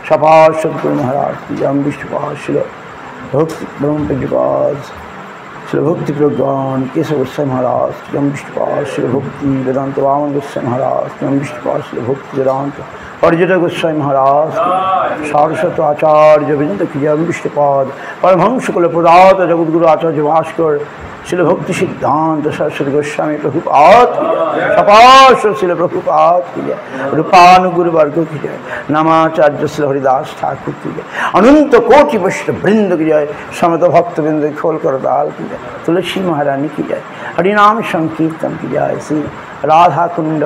सपाद सदगुरु महाराज की जय। विष्णुपाद शिल भक्ति ब्रह्म पूज्यपाद शिल भक्ति प्रज्ञान केशव गोस्वामी महाराज की जय। विष्णुपाद शिल भक्ति वेदांत वामन गोस्वामी महाराज की जय। विष्णुपाद शिल भक्ति वेदांत पर्यटक गोस्वामी महाराज सारस्वत आचार्य वृंद की जय। विष्णुपाद परमहंस कुल प्रदात जगद्गुरु आचार्य भास्कर शिल भक्ति सिद्धांत सरस्वती गोस्वामी प्रभुपाद की जय। सपाद शिल प्रभुपाद की जय। रूपानुगुरु वर्ग की जय। नामाचार्य श्री हरिदास ठाकुर की जय। अनंत कोटि वैष्णव वृंद की जय। समत भक्त वृंद खोल कर दाल की जय। तुलसी महारानी की जय। हरिनाम संकीर्तन की जय। श्री राधा कुंड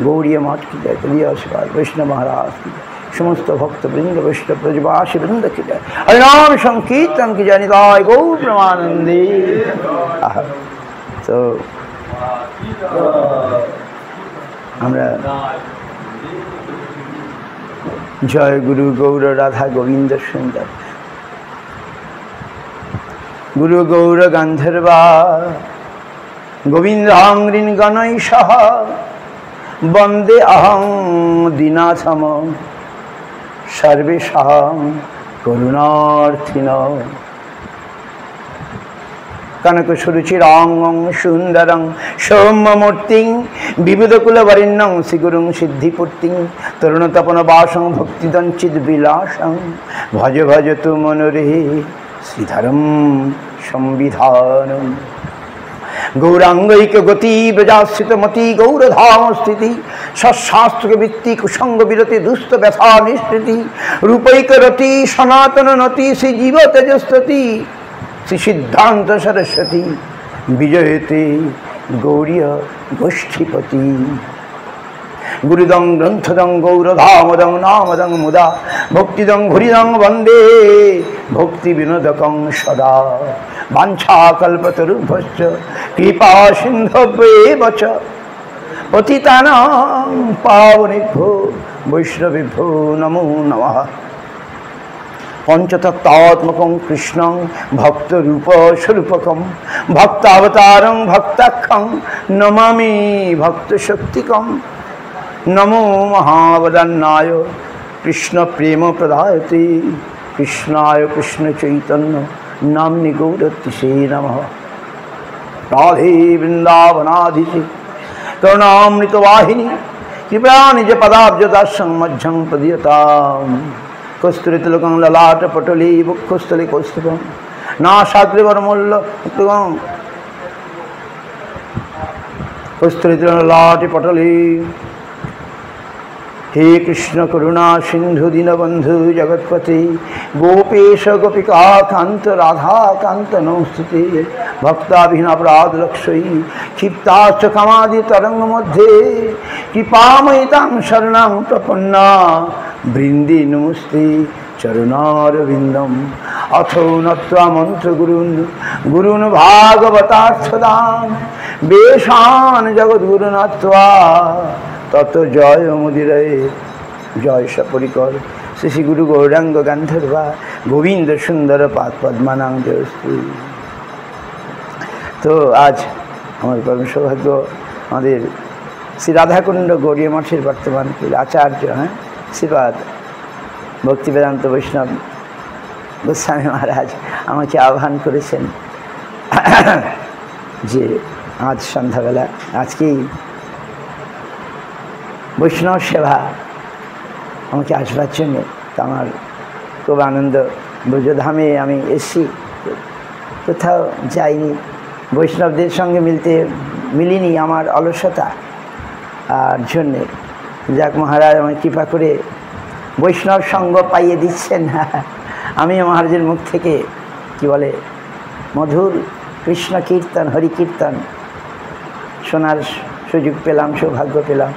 गौड़ीय मठ की जय। कलियाशिवाद वैष्णव महाराज की जय। समस्त भक्त वृंद वैष्णव ब्रजवासी वृंद की जय। हरिनाम संकीर्तन की जय। निताय गौर प्रेमानंदे। तो हमरा जय गुरु गौर राधा गोविंद सुंदर गुरु गौर गंधर्वा गोविंदांग्रीन गणैषः वंदे अहं दीनाथम सर्वेषां करुणार्थिनः। कनकसुरुचिरांगं सुंदरं सौम्यमूर्तिं विबुधकुलवरेण्यं श्रीगुरुं सिद्धिपूर्तिं तरुणतपनवासं भक्तिदञ्चिद्विलासं भज भज तु मनोरे श्रीधरं संविधानम्। गौरांगैक गति ब्रजाश्रित मति गौरधाम स्थिति सशास्त्र वृत्ति कुसंग विरति दुष्ट व्यथा निष्कृति रूपैक रति सनातन नति श्री जीव तेजस्वती श्री सिद्धांत सरस्वती विजयते गौरीय गोष्ठीपति। गुरुदं ग्रंथदं गौरधामदं नामदं मुदा भक्तिदं घुरिदं वंदे भक्ति विनोदकं सदा। वाञ्छाकल्पतरुभ्यश्च कृपा सिन्धुभ्येव च पतितानां पावनेभ्यो वैष्णवेभ्यो नमो नमः। पंचतत्त्वात्मकं कृष्णं भक्तरूपस्वरूपकं भक्तावतारं भक्ताख्यं नमामि भक्तशक्तिकं। नमो महावदन्नाय कृष्ण प्रेम प्रदायते कृष्णाय कृष्ण चैतन्य नाम्नि गौरतिसे नमः। राधे वृंदावनाधीशे करुणामृत वाहिनी कृपया निज पदाब्जदासं मध्यं प्रदीयताम्। कस्तूरितिलकं ललाट पटले वक्षस्थले कौस्तुभं नासाग्रवरमूल्यं कस्तूरितिलकं ललाट पटले। हे कृष्ण करुणा सिंधु दीनबंधु जगत्पते गोपेश गोपिका कांत राधा कांत नमस्ते। भक्ताभिनवराध लक्ष्मी क्षिप्ताश्च कामादि तरंग मध्ये कृपामयितां शरणं प्रपन्ना बृंदे नमस्ते चरणारविंदम। अथो नत्वा मंत्र गुरुन् भागवतार्थदान वेशान जगद्गुरु नत्वा तत जय मुदिरे जय सपरिकर श्री श्री गुरु गौरांग गंधर्वा गोविंद सुंदर पाद पद्मानां जयस्तु। तो आज हमारे परम सौभाग्य हमारे श्री राधाकुंड गौड़ीय मठेर बर्तमान आचार्य हैं श्रीपाद भक्ति वेदांत वैष्णव गोस्वामी महाराज আমাকে আহ্বান করেছেন যে আজ সন্ধ্যাবেলা আজকেই বৈষ্ণব সেবা আমাকে আসবার জন্য। তো আমার খুব আনন্দ। ব্রজধামে আমি এসেছি, কোথাও যাইনি, বৈষ্ণবদের সঙ্গে মিলিনি আমার অলসতা আর জন্যে। যাক মহারাজ আমার কৃপা করে বৈষ্ণব সঙ্গ পাইয়ে দিচ্ছেন। আমি মহারাজের মুখ থেকে কি বলে মধুর কৃষ্ণ কীর্তন হরি কীর্তন শোনার সুযোগ পেলাম, সৌভাগ্য পেলাম।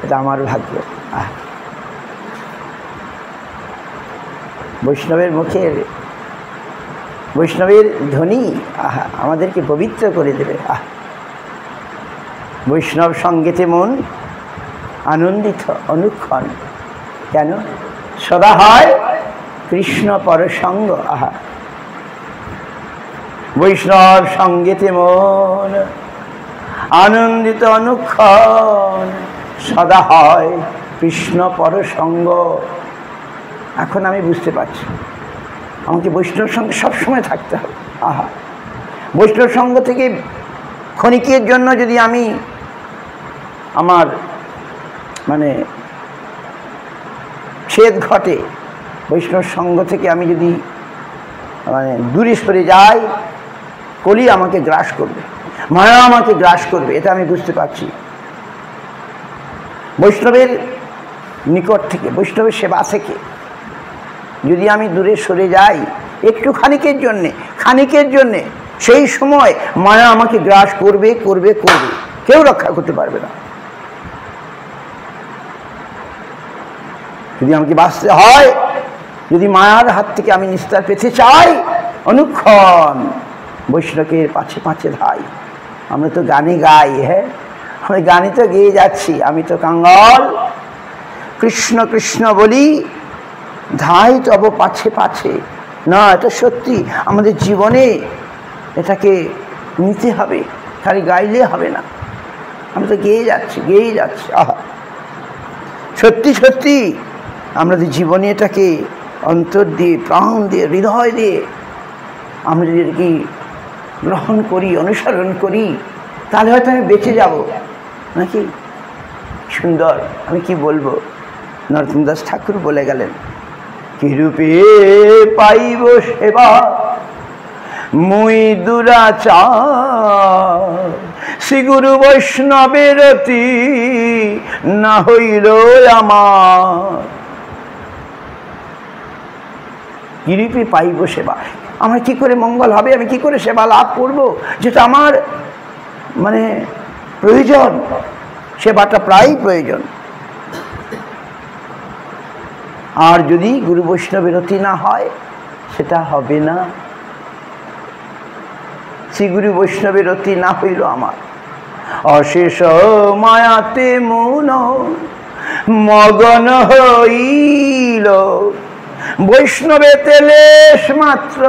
এটা আমার ভাগ্য। বৈষ্ণবের মুখের বৈষ্ণবের ধ্বনি আমাদেরকে পবিত্র করে দেবে। বৈষ্ণব সঙ্গেতে মন আনন্দিত অনুক্ষণ। কেন? সদা হয় কৃষ্ণ পরসঙ্গ। বৈষ্ণব সঙ্গেতে মন আনন্দিত অনুক্ষণ সদা হয় কৃষ্ণ পরসঙ্গ। এখন আমি বুঝতে পারছি আমাকে বৈষ্ণব সঙ্গে সবসময় থাকতে হবে। আহা, বৈষ্ণব সঙ্গ থেকে ক্ষণিকের জন্য যদি আমি আমার মানে ছেদ ঘটে, বৈষ্ণব সঙ্গ থেকে আমি যদি মানে দূরে সরে যাই, কলি আমাকে গ্রাস করবে, মায়া আমাকে গ্রাস করবে, এটা আমি বুঝতে পারছি। বৈষ্ণবের নিকট থেকে, বৈষ্ণবের সেবা থেকে যদি আমি দূরে সরে যাই একটু খানিকের জন্যে, সেই সময় মায়া আমাকে গ্রাস করবে, কেউ রক্ষা করতে পারবে না। যদি আমাকে বাঁচতে হয়, যদি মায়ার হাত থেকে আমি নিস্তার পেতে চাই, অনুক্ষণ বৈষ্ণবের পাছে পাছে ধাই। আমরা তো গানে গাই, হ্যাঁ আমি গানে তো গেয়ে যাচ্ছি, আমি তো কাঙ্গাল, কৃষ্ণ কৃষ্ণ বলি ধাই তব পাছে পাছে। না, এটা সত্যি, আমাদের জীবনে এটাকে নিতে হবে, খালি গাইলে হবে না, আমরা তো গেয়ে যাচ্ছি। আহা, সত্যি সত্যি আমাদের জীবনে এটাকে অন্তর দিয়ে, প্রাণ দিয়ে, হৃদয় দিয়ে আমরা যদি এটাকে গ্রহণ করি, অনুসরণ করি, তাহলে হয়তো আমি বেঁচে যাব নাকি। সুন্দর, আমি কি বলবো, নরোত্তম দাস ঠাকুর বলে গেলেন, কি রূপে পাইব সেবা মুই দুরাচার, শ্রী গুরু বৈষ্ণবের অতি না হইল আমার। কি রূপে পাইব সেবা, আমার কি করে মঙ্গল হবে, আমি কি করে সেবা লাভ করব, যেটা আমার মানে প্রয়োজন, সেবাটা প্রায় প্রয়োজন। আর যদি গুরু বৈষ্ণবের অতি না হয়, সেটা হবে না। শ্রী গুরু বৈষ্ণবের অতি না হইল আমার, অশেষ মায়াতে মন মগন হইল, বৈষ্ণবেতে লেশ মাত্র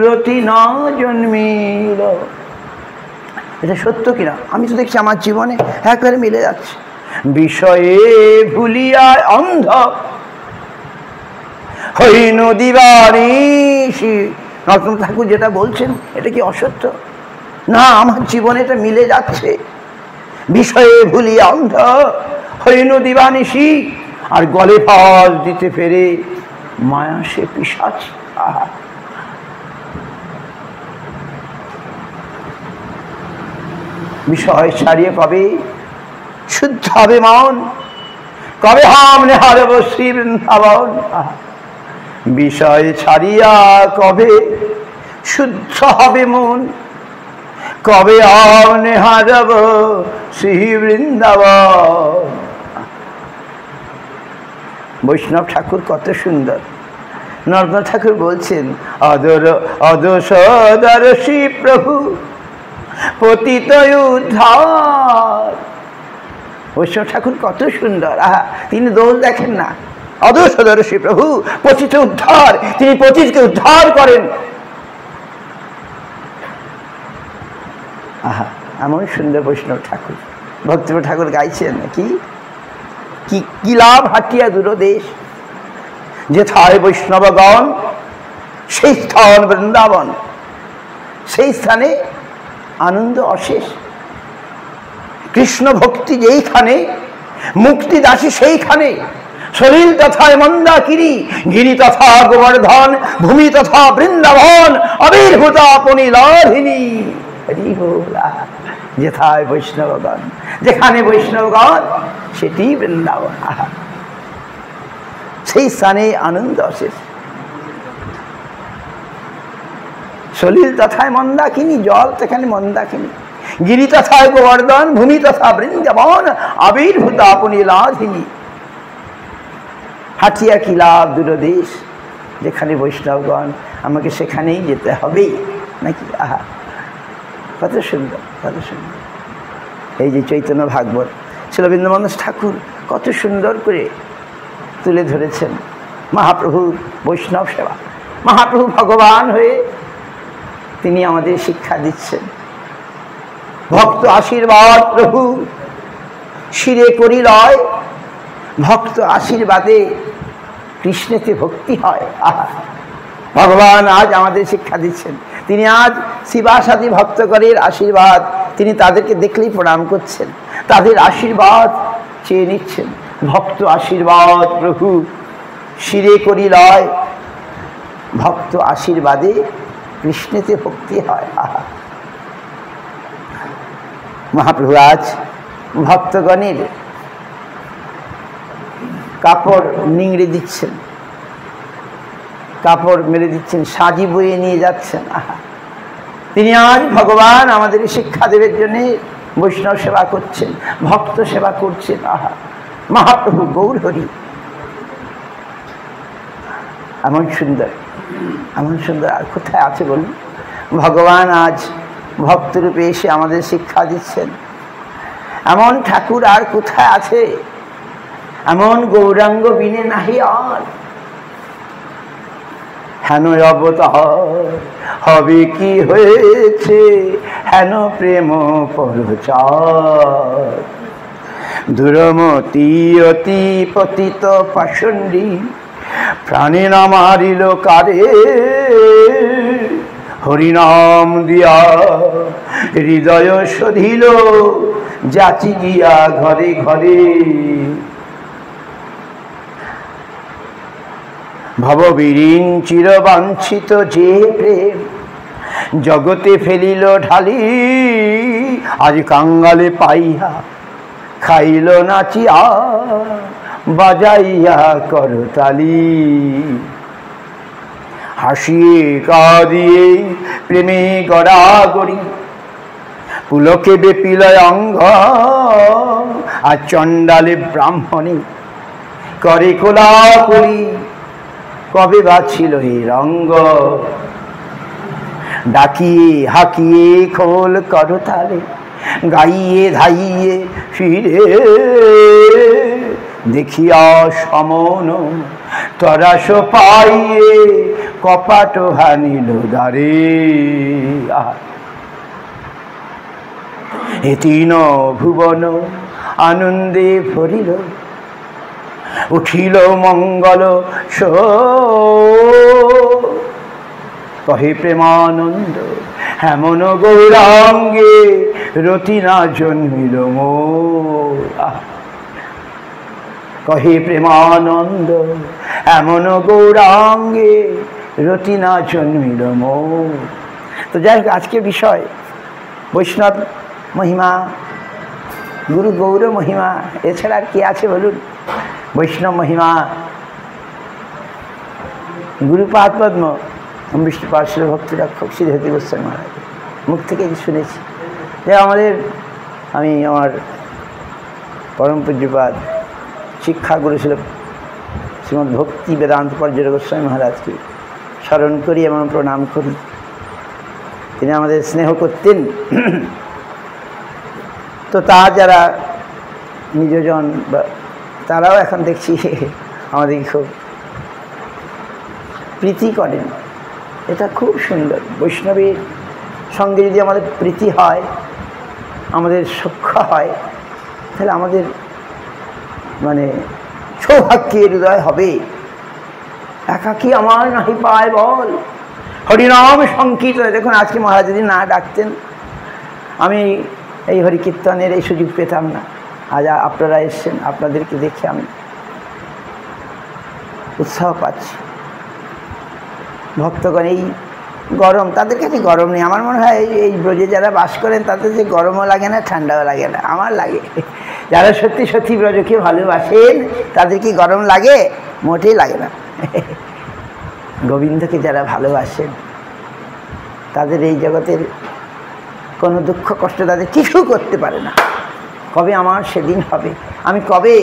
রতি না জন্মিল। এটা সত্য কিনা আমি তো দেখছি আমার জীবনে একবারে মিলে যাচ্ছে। বিষয়ে ভুলিয়া অন্ধ হইন দিবানিশি, নরোত্তম ঠাকুর যেটা বলছেন এটা কি অসত্য? না, আমার জীবনে এটা মিলে যাচ্ছে। বিষয়ে ভুলিয়া অন্ধ হইন দিবানিশি, আর গলে ফাঁস দিতে ফেরে মায়া সে পিশাচ। আহা, বিষয় ছাড়িয়ে কবে শুদ্ধ হবে মন, কবে হাম নেহারব শ্রী বৃন্দাবন। বিষয় ছাড়িয়া কবে শুদ্ধ হবে মন, কবে হাম নেহারব শ্রী বৃন্দাবন। বৈষ্ণব ঠাকুর কত সুন্দর, নরোত্তম ঠাকুর বলছেন, অদোষদর্শী প্রভু পতিত উদ্ধার। বৈষ্ণব ঠাকুর কত সুন্দর, আহা, তিনি দোষ দেখেন না। অদোষদর্শী প্রভু পতিত উদ্ধার, তিনি পতিতকে উদ্ধার করেন। আহা, এমন সুন্দর বৈষ্ণব ঠাকুর। ভক্তিপ্রিয় ঠাকুর গাইছেন কি কি লাভ হাটিয়া দূরদেশ, যেথায় বৈষ্ণবগণ সেই স্থান বৃন্দাবন, সেই স্থানে আনন্দ অশেষ। কৃষ্ণ ভক্তি যেইখানে, মুক্তি দাসী সেইখানে। সলিল তথা মন্দাকিনী, গিরি তথা গোবর্ধন, ভূমি তথা বৃন্দাবন, আবির্ভূতা পুনিলাধিনী। যেথায় বৈষ্ণবগণ, যেখানে বৈষ্ণবগণ সেটি বৃন্দাবন। সেই স্থানে আনন্দ অশেষ। সলিল তথায় মন্দাকিনী, জল সেখানে মন্দাকিনী, গিরি তথায় গোবর্ধন, ভূমি তথা বৃন্দাবন, আবির্ভূতা পুনিলাধিনী। হাটিয়া কি লাভ দূরদেশ, যেখানে বৈষ্ণবগণ, আমাকে সেখানেই যেতে হবে নাকি। আহা, কত সুন্দর, কত সুন্দর। এই যে চৈতন্য ভাগবত শ্রীল বৃন্দাবন ঠাকুর কত সুন্দর করে তুলে ধরেছেন মহাপ্রভুর বৈষ্ণব সেবা। মহাপ্রভু ভগবান হয়ে তিনি আমাদের শিক্ষা দিচ্ছেন। ভক্ত আশীর্বাদ প্রভু শিরে করি লয়, ভক্ত আশীর্বাদে কৃষ্ণেতে ভক্তি হয়। আহা, ভগবান আজ আমাদের শিক্ষা দিচ্ছেন। তিনি আজ শিবাসাদি ভক্তগণের আশীর্বাদ, তিনি তাদেরকে দেখলেই প্রণাম করছেন, তাদের আশীর্বাদ চেয়ে নিচ্ছেন। ভক্ত আশীর্বাদ প্রভু শিরে করি লয়, ভক্ত আশীর্বাদে কৃষ্ণেতে ভক্তি হয়। আহা, মহাপ্রভু আজ ভক্তগণের কাপড় নিংড়ে দিচ্ছেন, কাপড় মেরে দিচ্ছেন, সাজি বয়ে নিয়ে যাচ্ছেন। আহা, তিনি আজ ভগবান আমাদের শিক্ষা দেবের জন্য বৈষ্ণব সেবা করছেন, ভক্ত সেবা করছেন। আহা, মহাপ্রভু গৌর হরি, এমন সুন্দর, এমন সুন্দর আর কোথায় আছে বলুন? ভগবান আজ ভক্তরূপে এসে আমাদের শিক্ষা দিচ্ছেন। এমন ঠাকুর আর কোথায় আছে? এমন গৌরাঙ্গ বিনে নাহি আর। হেন অবতার হবে কি হয়েছে, হেন প্রেম পরচার। দুরমতি অতি পতিত পাষণ্ডী, প্রাণে না মারিল কারে। হরিনাম দিয়া হৃদয় শোধিল, যাচি গিয়া ঘরে ঘরে। ভববীরিন চিরবাঞ্ছিত যে প্রেম, জগতে ফেলিল ঢালি। আজ কাঙ্গালে পাইয়া খাইল নাচিয়া, বাজাইয়া করতালি। হাসিয়ে কাঁদিয়ে প্রেমে গড়াগড়ি, পুলকে বেপিলয় অঙ্গ। আর চণ্ডালে ব্রাহ্মণে করে কোলাকুলি, কবে বা ছিল এই রঙ্গ। ডাকিয়ে হাকিয়ে খোল করতালে, গাইয়ে ধাইয়ে ফিরে। দেখিয়া সমন তরাস পাইয়ে, কপাট হানিল দ্বারে। এ তিন ভুবন আনন্দে ভরিল, উঠিল মঙ্গল সো। কহে প্রেমানন্দ হেমন গৌরাঙ্গে, রতি না জন্মিল মোর। কহে প্রেমানন্দ এমন গৌরাঙ্গে, রতি না জন্মিল মোর। তো যাই হোক, আজকে বিষয় বৈষ্ণব মহিমা, গুরু গৌর মহিমা, এছাড়া আর কি আছে বলুন? বৈষ্ণব মহিমা, গুরুপাদ পদ্ম বিষ্ণুপাদ শিল ভক্তি রক্ষক শ্রী ধৃতি গোস্বামী মহারাজ মুখ থেকে শুনেছি। যে আমি আমার পরম পূজ্যপাদ শিক্ষাগুরু ছিল শ্রীমৎ ভক্তি বেদান্ত পর্যট গোস্বামী মহারাজকে স্মরণ করি এবং প্রণাম করি। তিনি আমাদের স্নেহ করতেন। তো তার যারা নিজজন বা তারাও এখন দেখছি আমাদেরকে খুব প্রীতি করেন। এটা খুব সুন্দর। বৈষ্ণবের সঙ্গে যদি আমাদের প্রীতি হয়, আমাদের সখ্য হয়, তাহলে আমাদের মানে সৌভাগ্যের হৃদয় হবে। একাকী আমার নাহি পায় বল, হরিনাম সংকীর্তন। দেখুন আজকে মহারাজ যদি না ডাকতেন, আমি এই হরিকীর্তনের এই সুযোগ পেতাম না। আজ আপনারা এসছেন, আপনাদেরকে দেখে আমি উৎসাহ পাচ্ছি। ভক্তগণ এই গরম, তাদের কাছে গরম নেই। আমার মনে হয় এই ব্রজে যারা বাস করেন তাদের যে গরমও লাগে না, ঠান্ডাও লাগে না। আমার লাগে। যারা সত্যি সত্যি ব্রজকে ভালোবাসেন তাদের কি গরম লাগে? মোটেই লাগে না। গোবিন্দকে যারা ভালোবাসেন তাদের এই জগতের কোনো দুঃখ কষ্ট তাদের কিছু করতে পারে না। কবে আমার সেদিন হবে, আমি কবে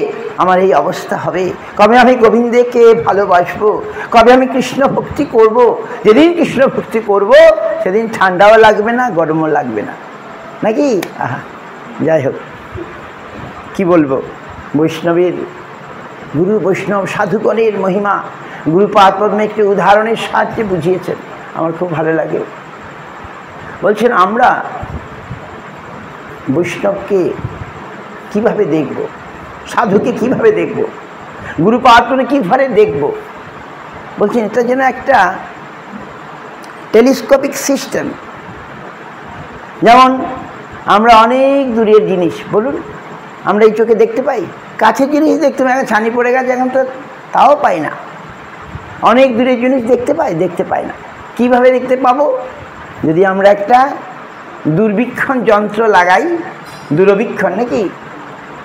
আমার এই অবস্থা হবে, কবে আমি গোবিন্দকে ভালোবাসবো, কবে আমি কৃষ্ণ ভক্তি করব। যেদিন কৃষ্ণ ভক্তি করব সেদিন ঠান্ডাও লাগবে না, গরমও লাগবে না, নাকি? আহা, যাই হোক, কি বলবো, বৈষ্ণবের গুরু বৈষ্ণব সাধুগণের মহিমা গুরুপাদ পদ্মে একটি উদাহরণের সাহায্যে বুঝিয়েছেন। আমার খুব ভালো লাগে। বলছেন আমরা বৈষ্ণবকে কিভাবে দেখব, সাধুকে কিভাবে দেখব? গুরু পাওয়ার পরে কী ঘরে দেখব? বলছেন এটা যেন একটা টেলিস্কোপিক সিস্টেম। যেমন আমরা অনেক দূরের জিনিস, বলুন, আমরা এই চোখে দেখতে পাই, কাছের জিনিস দেখতে পাই, ছানি পড়ে গেছে এখন তো তাও পাই না। অনেক দূরের জিনিস দেখতে পাই না। কিভাবে দেখতে পাবো? যদি আমরা একটা দূরবীক্ষণ যন্ত্র লাগাই, দূরবীক্ষণ নাকি,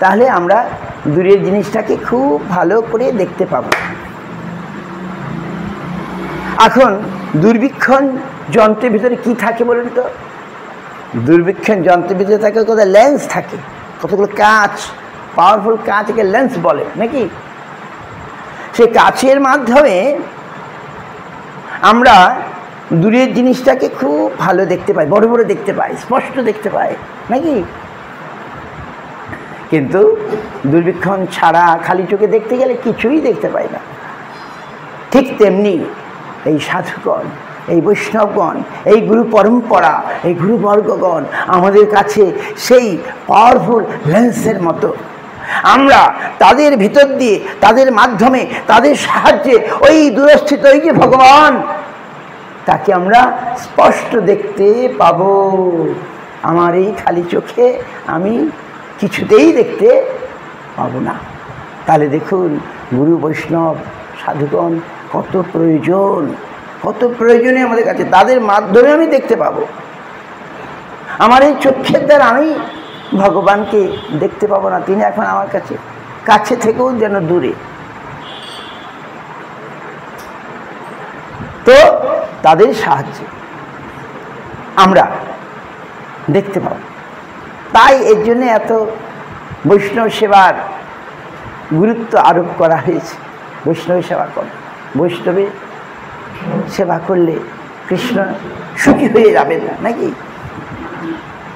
তাহলে আমরা দূরের জিনিসটাকে খুব ভালো করে দেখতে পাবো। এখন দূরবীক্ষণ যন্ত্রের ভিতরে কি থাকে বলুন তো? দূরবীক্ষণ যন্ত্রের ভিতরে থাকে কোথায় লেন্স থাকে, কতগুলো কাঁচ, পাওয়ারফুল কাঁচকে লেন্স বলে নাকি। সেই কাঁচের মাধ্যমে আমরা দূরের জিনিসটাকে খুব ভালো দেখতে পাই, বড় বড় দেখতে পাই, স্পষ্ট দেখতে পাই নাকি। কিন্তু দূরবীক্ষণ ছাড়া খালি চোখে দেখতে গেলে কিছুই দেখতে পাই না। ঠিক তেমনি এই সাধুগণ, এই বৈষ্ণবগণ, এই গুরু পরম্পরা, এই গুরুবর্গগণ আমাদের কাছে সেই পাওয়ারফুল লেন্সের মতো। আমরা তাদের ভিতর দিয়ে, তাদের মাধ্যমে, তাদের সাহায্যে ওই দূরস্থিত ওই যে ভগবান, তাকে আমরা স্পষ্ট দেখতে পাব। আমার এই খালি চোখে আমি কিছুতেই দেখতে পাবো না। তাহলে দেখুন গুরু বৈষ্ণব সাধুগণ কত প্রয়োজন, কত প্রয়োজনে আমাদের কাছে, তাদের মাধ্যমে আমি দেখতে পাবো। আমার এই চক্ষের দ্বারা আমি ভগবানকে দেখতে পাবো না, তিনি এখন আমার কাছে, কাছে থেকেও যেন দূরে। তো তাদের সাহায্যে আমরা দেখতে পাবো। তাই এর জন্য এত বৈষ্ণব সেবার গুরুত্ব আরোপ করা হয়েছে। বৈষ্ণব সেবা কর, বৈষ্ণবের সেবা করলে কৃষ্ণ সুখী হয়ে যাবেন না নাকি।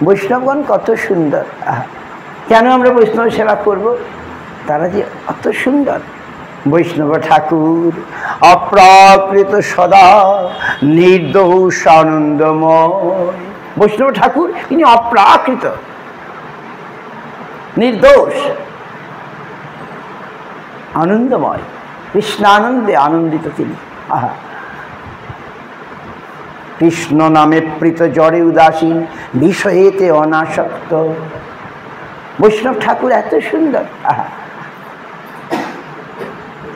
বৈষ্ণবগণ কত সুন্দর, কেন আমরা বৈষ্ণব সেবা করব? তারা যে অত সুন্দর। বৈষ্ণব ঠাকুর অপ্রাকৃত সদা নির্দোষ আনন্দময়। বৈষ্ণব ঠাকুর তিনি অপ্রাকৃত, নির্দোষ, আনন্দময়, কৃষ্ণানন্দে আনন্দিত তিনি। আহা, কৃষ্ণ নামে প্রীত জড়ে উদাসীন, বিষয়েতে অনাসক্ত। বৈষ্ণব ঠাকুর এত সুন্দর। আহা,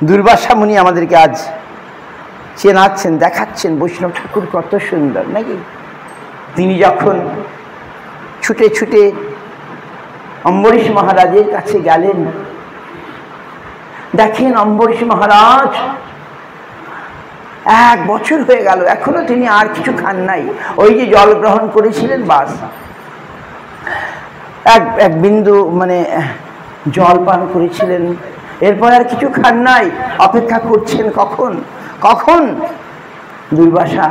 দুর্বাসা মুনি আমাদেরকে আজ চেনাচ্ছেন, দেখাচ্ছেন বৈষ্ণব ঠাকুর কত সুন্দর নাকি। তিনি যখন ছুটে ছুটে অম্বরীশ মহারাজের কাছে গেলেন, দেখেন অম্বরীশ মহারাজ 1 বছর হয়ে গেল, এখনো তিনি আর কিছু খান নাই। ওই যে জল গ্রহণ করেছিলেন, বাস এক বিন্দু মানে জল পান করেছিলেন, এরপর আর কিছু খান নাই। অপেক্ষা করছেন কখন কখন দুর্বাসা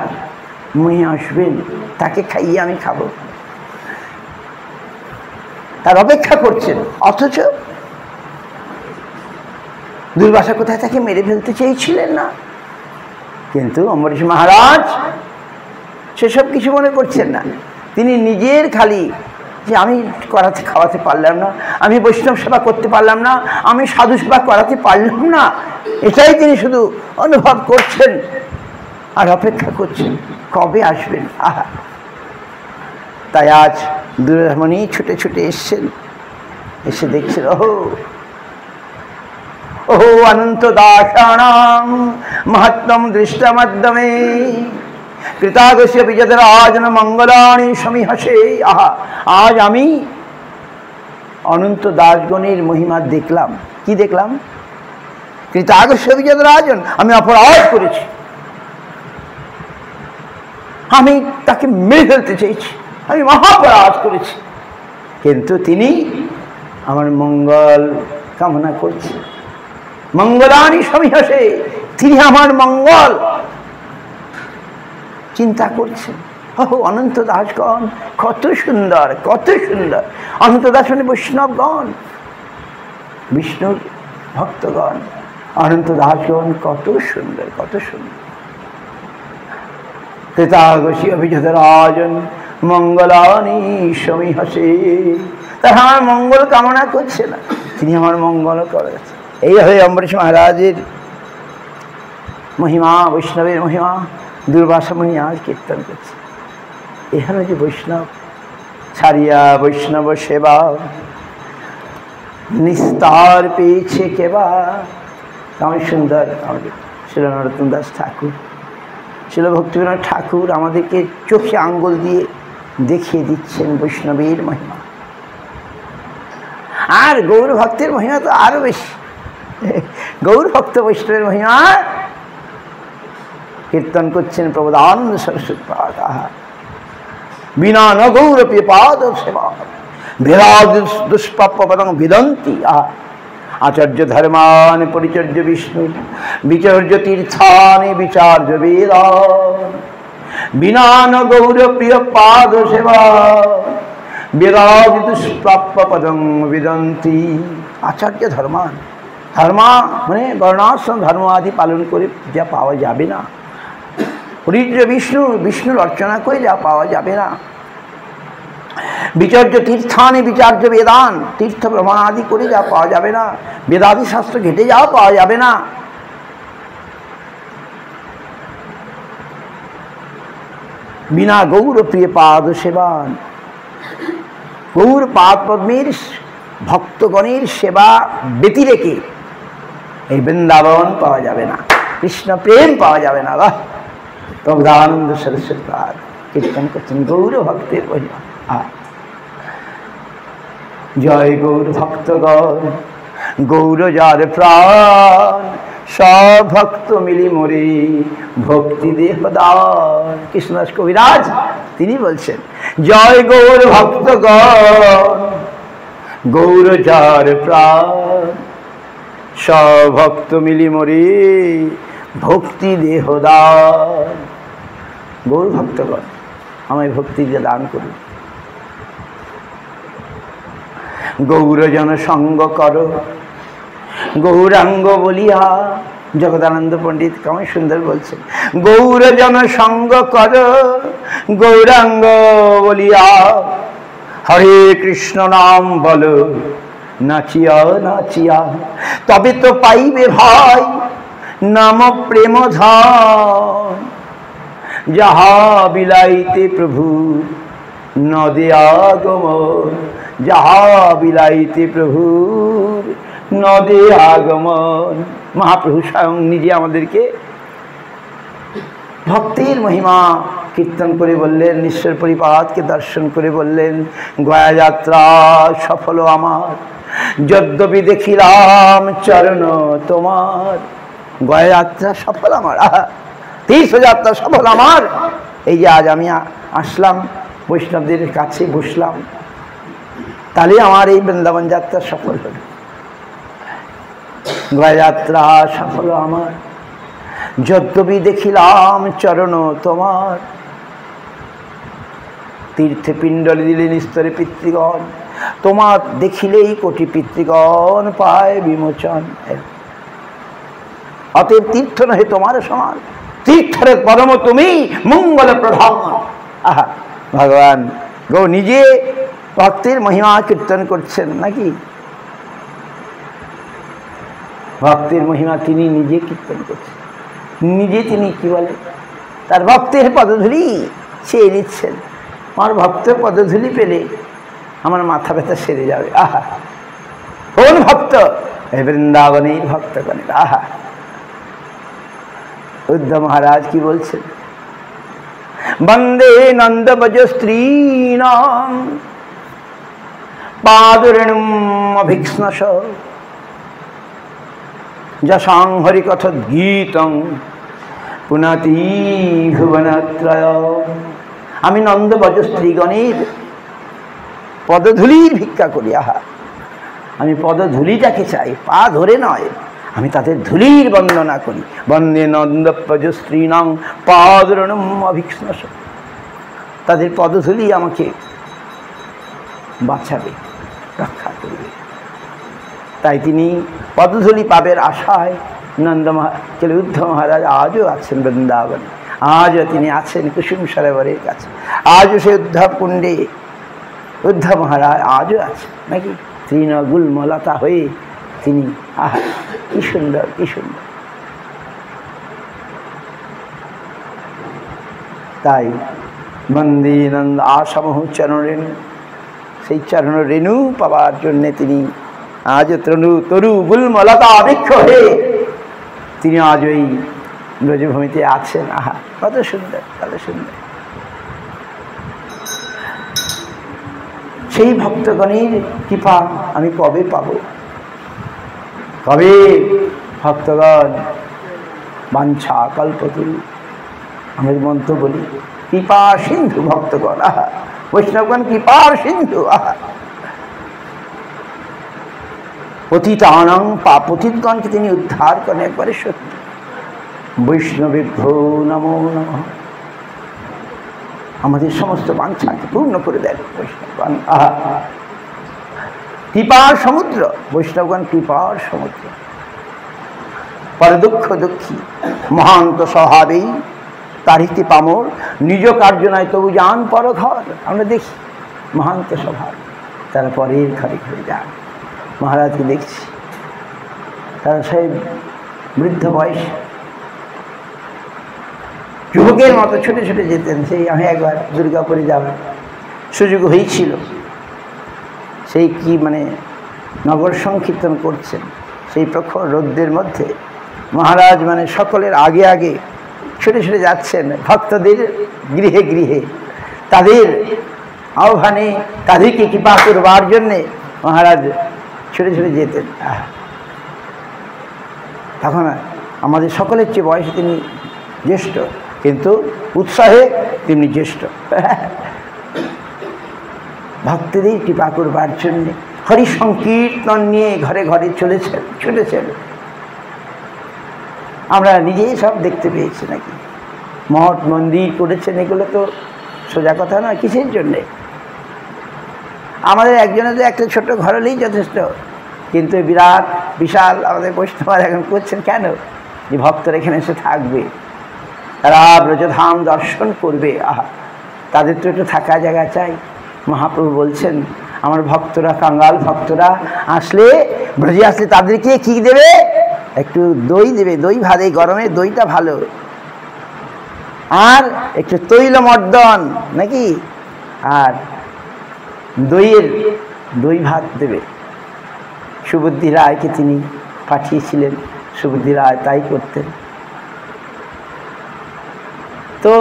মুনি আসবেন, তাকে খাইয়ে আমি খাবো, তার অপেক্ষা করছেন। অথচ দুর্বাসা কোথায় তাকে মেরে ফেলতে চেয়েছিলেন না, কিন্তু অম্বরীশ মহারাজ সেসব কিছু মনে করছেন না। তিনি নিজের খালি যে আমি খাওয়াতে পারলাম না, আমি বৈষ্ণব সেবা করতে পারলাম না, আমি সাধু সেবা করাতে পারলাম না, এটাই তিনি শুধু অনুভব করছেন আর অপেক্ষা করছেন কবে আসবেন। আহা, তাই আজ দুর্বাসামুনি ছুটে ছুটে এসছেন, এসে দেখছেন ওহো ওহো অনন্ত দাসানাং মহাত্মম দৃষ্টমাদ্যমে কৃতাগস্য বিজয়রাজন মঙ্গলানি সমীহসে। আহা, আজ আমি অনন্ত দাসগণের মহিমা দেখলাম। কি দেখলাম? কৃতাগস্য বিজয়রাজন, আমি অপরাধ করেছি, আমি তাকে মেরে ফেলতে চেয়েছি, আমি মহাপরাধ করেছি, কিন্তু তিনি আমার মঙ্গল কামনা করছেন। মঙ্গলানি সমীহসে, তিনি আমার মঙ্গল চিন্তা করছেন। ওহ, অনন্ত দাসগণ কত সুন্দর, কত সুন্দর। অনন্ত দাস মানে বৈষ্ণবগণ, বিষ্ণুর ভক্তগণ, অনন্ত দাসগণ কত সুন্দর, কত সুন্দর। কৃতাগস্য বিজয়রাজন মঙ্গলানি সমীহসে, তারা আমার মঙ্গল কামনা করছে না, তিনি আমার মঙ্গল করেছেন। এই হয়ে অম্বরীশ মহারাজের মহিমা, বৈষ্ণবের মহিমা দুর্বাসা মুনি আজ কীর্তন করছে। এখানে যে বৈষ্ণব ছাড়িয়া বৈষ্ণব সেবা নিস্তার পেয়েছে কেবা। কেমন সুন্দর আমাদের শিল নরোত্তম দাস ঠাকুর, শিল ভক্তিবিনোদ ঠাকুর আমাদেরকে চোখে আঙ্গুল দিয়ে দেখিয়ে দিচ্ছেন বৈষ্ণবের মহিমা। আর গৌর ভক্তের মহিমা তো আরো বেশি। গৌর ভক্ত বৈষ্ণবের মহিমা কীর্তন করছেন প্রবোধানন্দ সরস্বতী পাদ। বিনা ন গৌরপি পাদ সেবা বিরাজ দুষ্পাপ পদং বিদন্তি। আচার্য ধর্মান পরিচর্য বিষ্ণু বিচর্য তীর্থানি বিচার্য বেদান। বিনা ন গৌরপ্রিয় পাদ সেবা বিরাজ দুষ্প্রাপ্য পদং বিদন্তি। আচার্য ধর্মান, ধর্মা মানে বর্ণাশ্রম ধর্ম আদি পালন করে যা পাওয়া যাবে না, পরিচর্য বিষ্ণু, বিষ্ণুর অর্চনা করে যা পাওয়া যাবে না, বিচর্য তীর্থানে বিচার্য বেদান, তীর্থ ভ্রমণাদি করে যা পাওয়া যাবে না, বেদাদি শাস্ত্র ঘেটে যাও পাওয়া যাবে না। বিনা গৌর প্রিয় পাদ সেবান, গৌর পাদ পদ্মের ভক্তগণের সেবা ব্যতিরেকে এই বৃন্দাবন পাওয়া যাবে না, কৃষ্ণ প্রেম পাওয়া যাবে না। বাহ, প্রবোধানন্দ সরস্বতী পাদ কীর্তন করছেন গৌর ভক্তের মহিমা। জয় গৌর ভক্তগণ, গৌর যার প্রাণ, সব ভক্ত মিলি মরে ভক্তি দেহ দান। কৃষ্ণদাস কবিরাজ তিনি বলছেন জয় গৌর ভক্তগণ, গৌর যার প্রাণ, সব ভক্ত মিলি মরে ভক্তি দেহ দান। গৌর ভক্তগণ আমায় ভক্তি দিয়ে দান করুন। গৌরজন সঙ্গ কর গৌরাঙ্গ বলিয়া, জগদানন্দ পণ্ডিত কেমন সুন্দর বলছেন, গৌরজন সঙ্গ কর গৌরাঙ্গ বলিয়া, হরে কৃষ্ণ নাম বল নাচিয়া নাচিয়া, তবে তো পাইবে ভাই নাম প্রেম ধন। যাহা বিলাইতে প্রভু নদে আগমন, যাহা বিলাইতে প্রভুর নদে আগমন। মহাপ্রভু স্বয়ং নিজে আমাদেরকে ভক্তির মহিমা কীর্তন করে বললেন, ঈশ্বর পরিপাতকে দর্শন করে বললেন, গয়া যাত্রা সফল আমার, যদ্যপি দেখিলাম চরণ তোমার। গয়া যাত্রা সফল আমার, তীর্থযাত্রা সফল আমার। এই যে আজ আমি আসলাম বৈষ্ণবদের কাছে বসলাম, তাহলে আমার এই বৃন্দাবন যাত্রা সফল হল। গয়া যাত্রা সফল আমার, যদ্যপি দেখিলাম চরণ তোমার। তীর্থে পিণ্ডলে দিলেন স্তরে পিতৃগণ, তোমার দেখিলেই কোটি পিতৃগণ পায় বিমোচন। অতএব তীর্থ নহে তোমার সমান, তীর্থের পরম তুমি মঙ্গল প্রধান। আহা, ভগবান গো নিজে ভক্তের মহিমা কীর্তন করছেন নাকি? ভক্তের মহিমা তিনি নিজে কীর্তন করছেন, নিজে তিনি কি বলে তার ভক্তের পদধূলি চেয়ে নিচ্ছেন। আমার ভক্তের পদধূলি পেলে আমার মাথা ব্যথা সেরে যাবে। আহা, কোন ভক্ত? এই বৃন্দাবনের ভক্তগণের। আহা, উদ্ধব মহারাজ কি বলছেন, বন্দে নন্দবজ স্ত্রীণাং পাদরেণুম অভিক্ষ্ণশ, যশাং হরিকথ গীতং পুনাতি ভুবনত্রয়। আমি নন্দবজ স্ত্রীগণের পদধূলির ভিক্ষা করি। আহা, আমি পদধূলিটাকে চাই, পা ধরে নয়, আমি তাদের ধূলির বন্দনা করি। বন্দে নন্দবজ স্ত্রীণাং পাদরেণুম অভিক্ষ্ণশ, তাদের পদধূলি আমাকে বাঁচাবে, রক্ষা করবে। তাই তিনি পদধূলি পাবের আশায় উদ্ধব মহারাজ আজও আছেন বৃন্দাবনে, আজও তিনি আছেন কুসুম সরোবরের কাছে, আজও সে উদ্ধব কুণ্ডে উদ্ধব মহারাজ আজও আছেন নাকি? তৃণগুল্মলতা হয়ে তিনি আহা কি সুন্দর, কি সুন্দর। তাই বন্দে নন্দ আসমহ চরণরেণু, সেই চরণ রেণু পাওয়ার জন্যে তিনি আজ তরু গুল্মলতা বৃক্ষ হয়ে তিনি আজ ওই ব্রজভূমিতে আছেন। আহা, কত সুন্দর, কত সুন্দর। সেই ভক্তগণের কৃপা আমি কবে পাব? কবে ভক্তগণ বাঞ্ছা কল্পতরু, আমি মন্ত্র বলি, কৃপা সিন্ধু ভক্তগণ, আহা বৈষ্ণবগণ কৃপার সিন্ধু। আহা, পতিতানাং পতিতগণকে তিনি উদ্ধার করেন, একবারে সত্য। বৈষ্ণবেভ্যো নমো নমঃ, আমাদের সমস্ত বাঞ্ছাকে পূর্ণ করে দেন বৈষ্ণবগণ। আহা, কৃপার সমুদ্র, বৈষ্ণবগণ কৃপার সমুদ্র। পরে দুঃখ দুঃখী মহান্ত স্বভাবেই তারিতে পামর, নিজ কার্য নয় তবু যান পর ঘর। আমরা দেখি মহান্ত স্বভাব, তারা পরের ঘরে ঘরে যান। মহারাজকে দেখছি, তারা সেই বৃদ্ধ বয়স যুবকের মতো ছুটে ছুটে যেতেন। সেই আমি একবার দুর্গাপুরে যাওয়ার সুযোগ হয়েছিল, সেই কি মানে নগর সংকীর্তন করছেন, সেই প্রখর রৌদ্রের মধ্যে মহারাজ মানে সকলের আগে আগে ছুটে ছুটে যাচ্ছেন ভক্তদের গৃহে গৃহে, তাদের আহ্বানে তাদেরকে কৃপা করবার জন্যে মহারাজ ছুটে ছুটে যেতেন। তখন আমাদের সকলের চেয়ে বয়সে তিনি জ্যেষ্ঠ, কিন্তু উৎসাহে তিনি জ্যেষ্ঠ। ভক্তদের কৃপা করবার জন্যে হরি সংকীর্তন নিয়ে ঘরে ঘরে চলেছেন, ছুটেছেন। আমরা নিজেই সব দেখতে পেয়েছি নাকি, মঠ মন্দির করেছেন, এগুলো তো সোজা কথা নয়। কিসের জন্যে? আমাদের একজনের তো একটা ছোট ঘর হলেই যথেষ্ট, কিন্তু বিরাট বিশাল আমাদের বৈষ্ণব এখন করছেন কেন? যে ভক্তরা এখানে এসে থাকবে, তারা ব্রজধাম দর্শন করবে। আহা, তাদের তো একটু থাকা জায়গা চাই। মহাপ্রভু বলছেন আমার ভক্তরা, কাঙ্গাল ভক্তরা আসলে, ব্রজে আসলে তাদেরকে কি দেবে? একটু দই দেবে, দই ভাত, এই গরমে দইটা ভালো, আর একটু তৈল মর্দন নাকি, আর দই ভাত দেবে। সুবুদ্ধি রায়কে তিনি পাঠিয়েছিলেন, সুবুদ্ধি রায় তাই করতেন। তো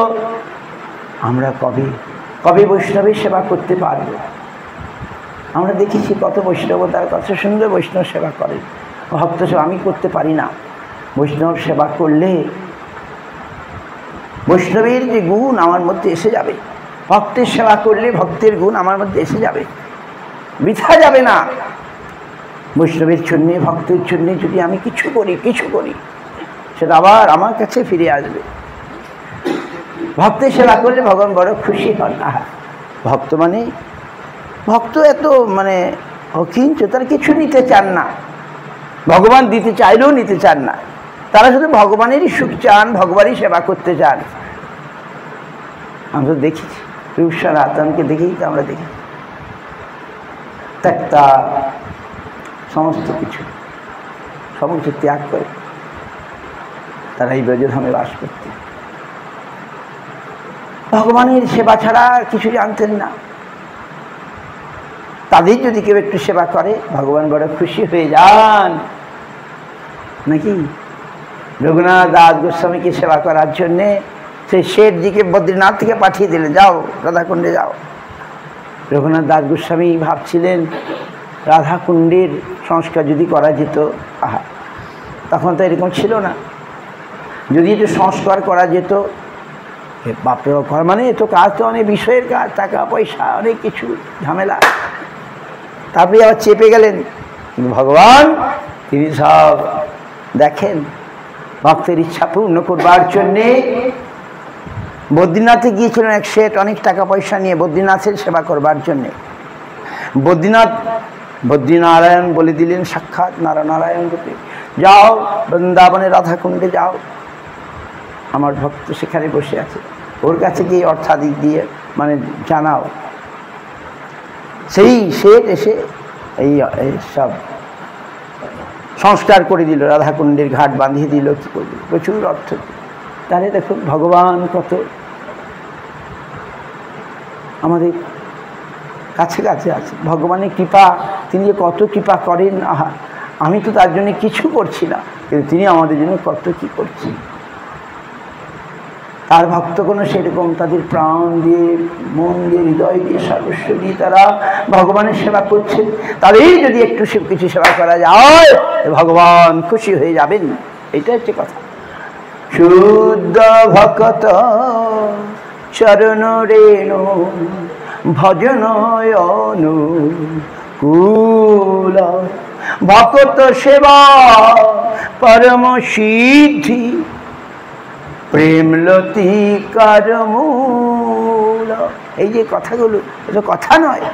আমরা কবে কবে বৈষ্ণবের সেবা করতে পারব? আমরা দেখেছি কত বৈষ্ণবতার কত সুন্দর বৈষ্ণব সেবা করে। ভক্ত সেবা আমি করতে পারি না। বৈষ্ণব সেবা করলে বৈষ্ণবের যে গুণ আমার মধ্যে এসে যাবে, ভক্তের সেবা করলে ভক্তের গুণ আমার মধ্যে এসে যাবে, বৃথা যাবে না। বৈষ্ণবের জন্যে, ভক্তের জন্যে যদি আমি কিছু করি সেটা আবার আমার কাছে ফিরে আসবে। ভক্তের সেবা করলে ভগবান বড় খুশি হন। আহা, ভক্ত মানে ভক্ত এত মানে অকিঞ্চ, তারা কিছু নিতে চান না, ভগবান দিতে চাইলেও নিতে চান না, তারা শুধু ভগবানেরই সুখ চান, ভগবানই সেবা করতে চান। আমরা দেখেছি রূপ সনাতনকে দেখেই তো আমরা দেখি, ত্যক্তা সমস্ত কিছু সমস্ত ত্যাগ করে তারা এই ব্রজধামে বাস করতে, ভগবানের সেবা ছাড়া কিছু জানতেন না। তাদের যদি কেউ একটু সেবা করে ভগবান বড় খুশি হয়ে যান নাকি। রঘুনাথ দাস গোস্বামীকে সেবা করার জন্যে সেই শেঠজিকে বদ্রীনাথ থেকে পাঠিয়ে দিলেন, যাও রাধাকুণ্ডে যাও। রঘুনাথ দাস গোস্বামী ভাবছিলেন রাধাকুণ্ডের সংস্কার যদি করা যেত, আহা, তখন তো এরকম ছিল না, যদি একটু সংস্কার করা যেত, বাপরে ঘর মানে তো কাজ তো অনেক বিষয়ের কাজ, টাকা পয়সা অনেক কিছু ঝামেলা। তারপরে আবার চেপে গেলেন, কিন্তু ভগবান তিনি সব দেখেন। ভক্তের ইচ্ছা পূর্ণ করবার জন্যে বদ্রীনাথে গিয়েছিলেন এক শেঠ, অনেক টাকা পয়সা নিয়ে বদ্রীনাথের সেবা করবার জন্যে। বদ্রীনারায়ণ বলে দিলেন সাক্ষাৎ নারায়ণ রূপে, যাও বৃন্দাবনে রাধাকুণ্ডে যাও, আমার ভক্ত সেখানে বসে আছে, ওর কাছে গিয়ে অর্থাদিক দিয়ে মানে জানাও। সেই শেঠ এসে এই সব সংস্কার করে দিল, রাধাকুণ্ডের ঘাট বাঁধিয়ে দিল, কী করে দিল, প্রচুর অর্থ। তাহলে দেখুন ভগবান কত আমাদের কাছে কাছে আছে। ভগবানের কৃপা, তিনি যে কত কৃপা করেন, আহা, আমি তো তার জন্য কিছু করছি না, কিন্তু তিনি আমাদের জন্য কত কী করছেন। তার ভক্তগণ সেরকম তাদের প্রাণ দিয়ে, মন দিয়ে, হৃদয় দিয়ে, সর্বস্ব দিয়ে তারা ভগবানের সেবা করছেন। তাদেরই যদি একটু কিছু সেবা করা যায়, ভগবান খুশি হয়ে যাবেন। এটা হচ্ছে কথা। শুদ্ধ ভক্ত চরণ রেণু ভজন অনুকূল, ভক্ত সেবা পরম সিদ্ধি, প্রেমলতিকার মূল। এই যে কথাগুলো, এটা কথা নয়,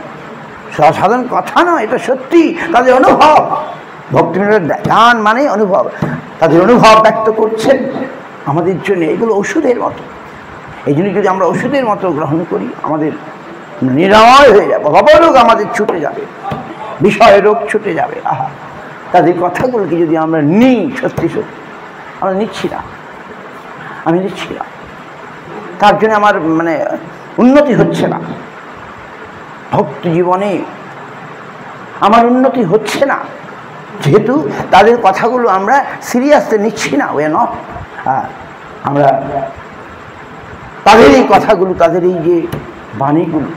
সাধারণ কথা নয়, এটা সত্যি তাদের অনুভব। ভক্তিবিনোদ গান মানে অনুভব, তাদের অনুভব ব্যক্ত করছেন আমাদের জন্য। এগুলো ওষুধের মতো। এই জন্য যদি আমরা ওষুধের মতো গ্রহণ করি, আমাদের নিরাময় হয়ে যাবে, ভবরোগ আমাদের ছুটে যাবে, বিষয় রোগ ছুটে যাবে। আহা, তাদের কথাগুলোকে যদি আমরা নিই, সত্যি সত্যি আমরা নিচ্ছি না, আমি নিচ্ছি না, তার জন্য আমার উন্নতি হচ্ছে না। ভক্তি জীবনে আমার উন্নতি হচ্ছে না, যেহেতু তাদের কথাগুলো আমরা সিরিয়াসলি নিচ্ছি না। ওয়ে নট, আমরা তাদের এই কথাগুলো, তাদের এই যে বাণীগুলো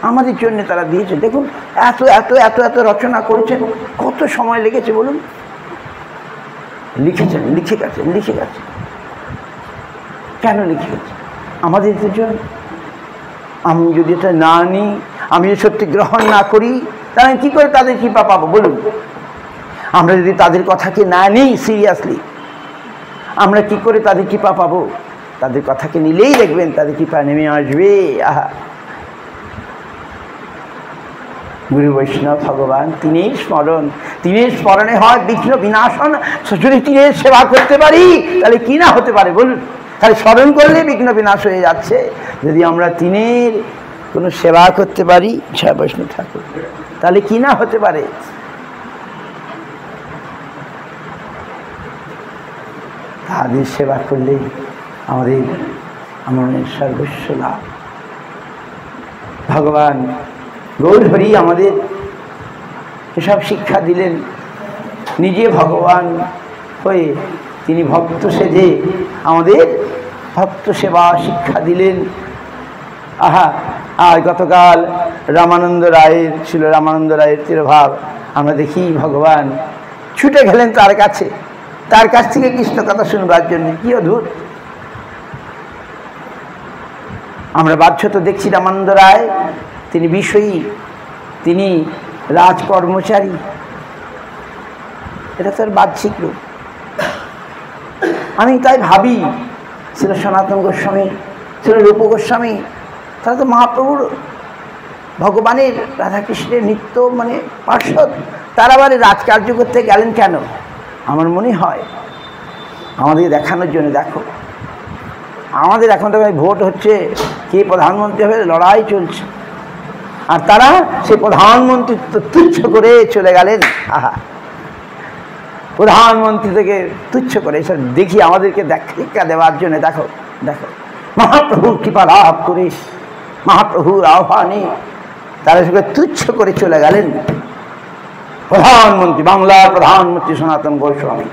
আমাদের জন্য তারা দিয়েছে। দেখুন এত এত এত এত রচনা করেছেন, কত সময় লেগেছে বলুন। লিখেছেন, লিখে গেছেন, লিখে গেছেন। কেন লিখে গেছে? আমাদের জন্য। আমি যদি এটা না নিই, আমি যদি সত্যি গ্রহণ না করি, তাহলে কী করে তাদের কৃপা পাবো বলুন? আমরা যদি তাদের কথাকে না নিই সিরিয়াসলি, আমরা কি করে তাদের কৃপা পাবো? তাদের কথাকে নিলেই দেখবেন তাদের কৃপা নেমে আসবে। আহা, গুরু বৈষ্ণব ভগবান, তিনিই স্মরণ, তিনির স্মরণে হয় বিঘ্ন বিনাশন। যদি তিনের সেবা করতে পারি, তাহলে কি না হতে পারে বলুন? খালি স্মরণ করলে বিঘ্ন বিনাশ হয়ে যাচ্ছে। যদি আমরা তিনের কোনো সেবা করতে পারি, জয় বৈষ্ণব ঠাকুর, তাহলে কি না হতে পারে? তাদের সেবা করলে আমাদের সর্বস্ব লাভ। ভগবান গৌরহরি আমাদের এসব শিক্ষা দিলেন। নিজে ভগবান হয়ে তিনি ভক্ত সেজে আমাদের ভক্ত সেবা শিক্ষা দিলেন। আহা, আর গতকাল রামানন্দ রায়ের ছিল, রামানন্দ রায়ের তিরোভাব। আমরা দেখি ভগবান ছুটে গেলেন তার কাছে, তার কাছ থেকে কৃষ্ণ কথা শুনবার জন্য। কি অদ্ভুত! আমরা বাহ্যত দেখছি রামানন্দ রায় তিনি বিষয়ী, তিনি রাজকর্মচারী, এটা তার বাহ্যিক রূপ। আমি তাই ভাবি, ছিল সনাতন গোস্বামী, ছিল রূপ গোস্বামী, তারা তো মহাপ্রভুর, ভগবানের, রাধাকৃষ্ণের নিত্য পার্ষদ। তারা আবার রাজকার্য করতে গেলেন কেন? আমার মনে হয় আমাদের দেখানোর জন্য। দেখো, আমাদের এখন তো ভোট হচ্ছে, কে প্রধানমন্ত্রী হবে, লড়াই চলছে, আর তারা সেই প্রধানমন্ত্রী তুচ্ছ করে চলে গেলেন। আহা, প্রধানমন্ত্রী থেকে তুচ্ছ করে এসব দেখি আমাদেরকে দেখা দেওয়ার জন্য। দেখো দেখো, মহাপ্রভুর কৃপা লাভ করে, মহাপ্রভুর আহ্বানে তারা সঙ্গে তুচ্ছ করে চলে গেলেন। প্রধানমন্ত্রী, বাংলার প্রধানমন্ত্রী সনাতন গোস্বামী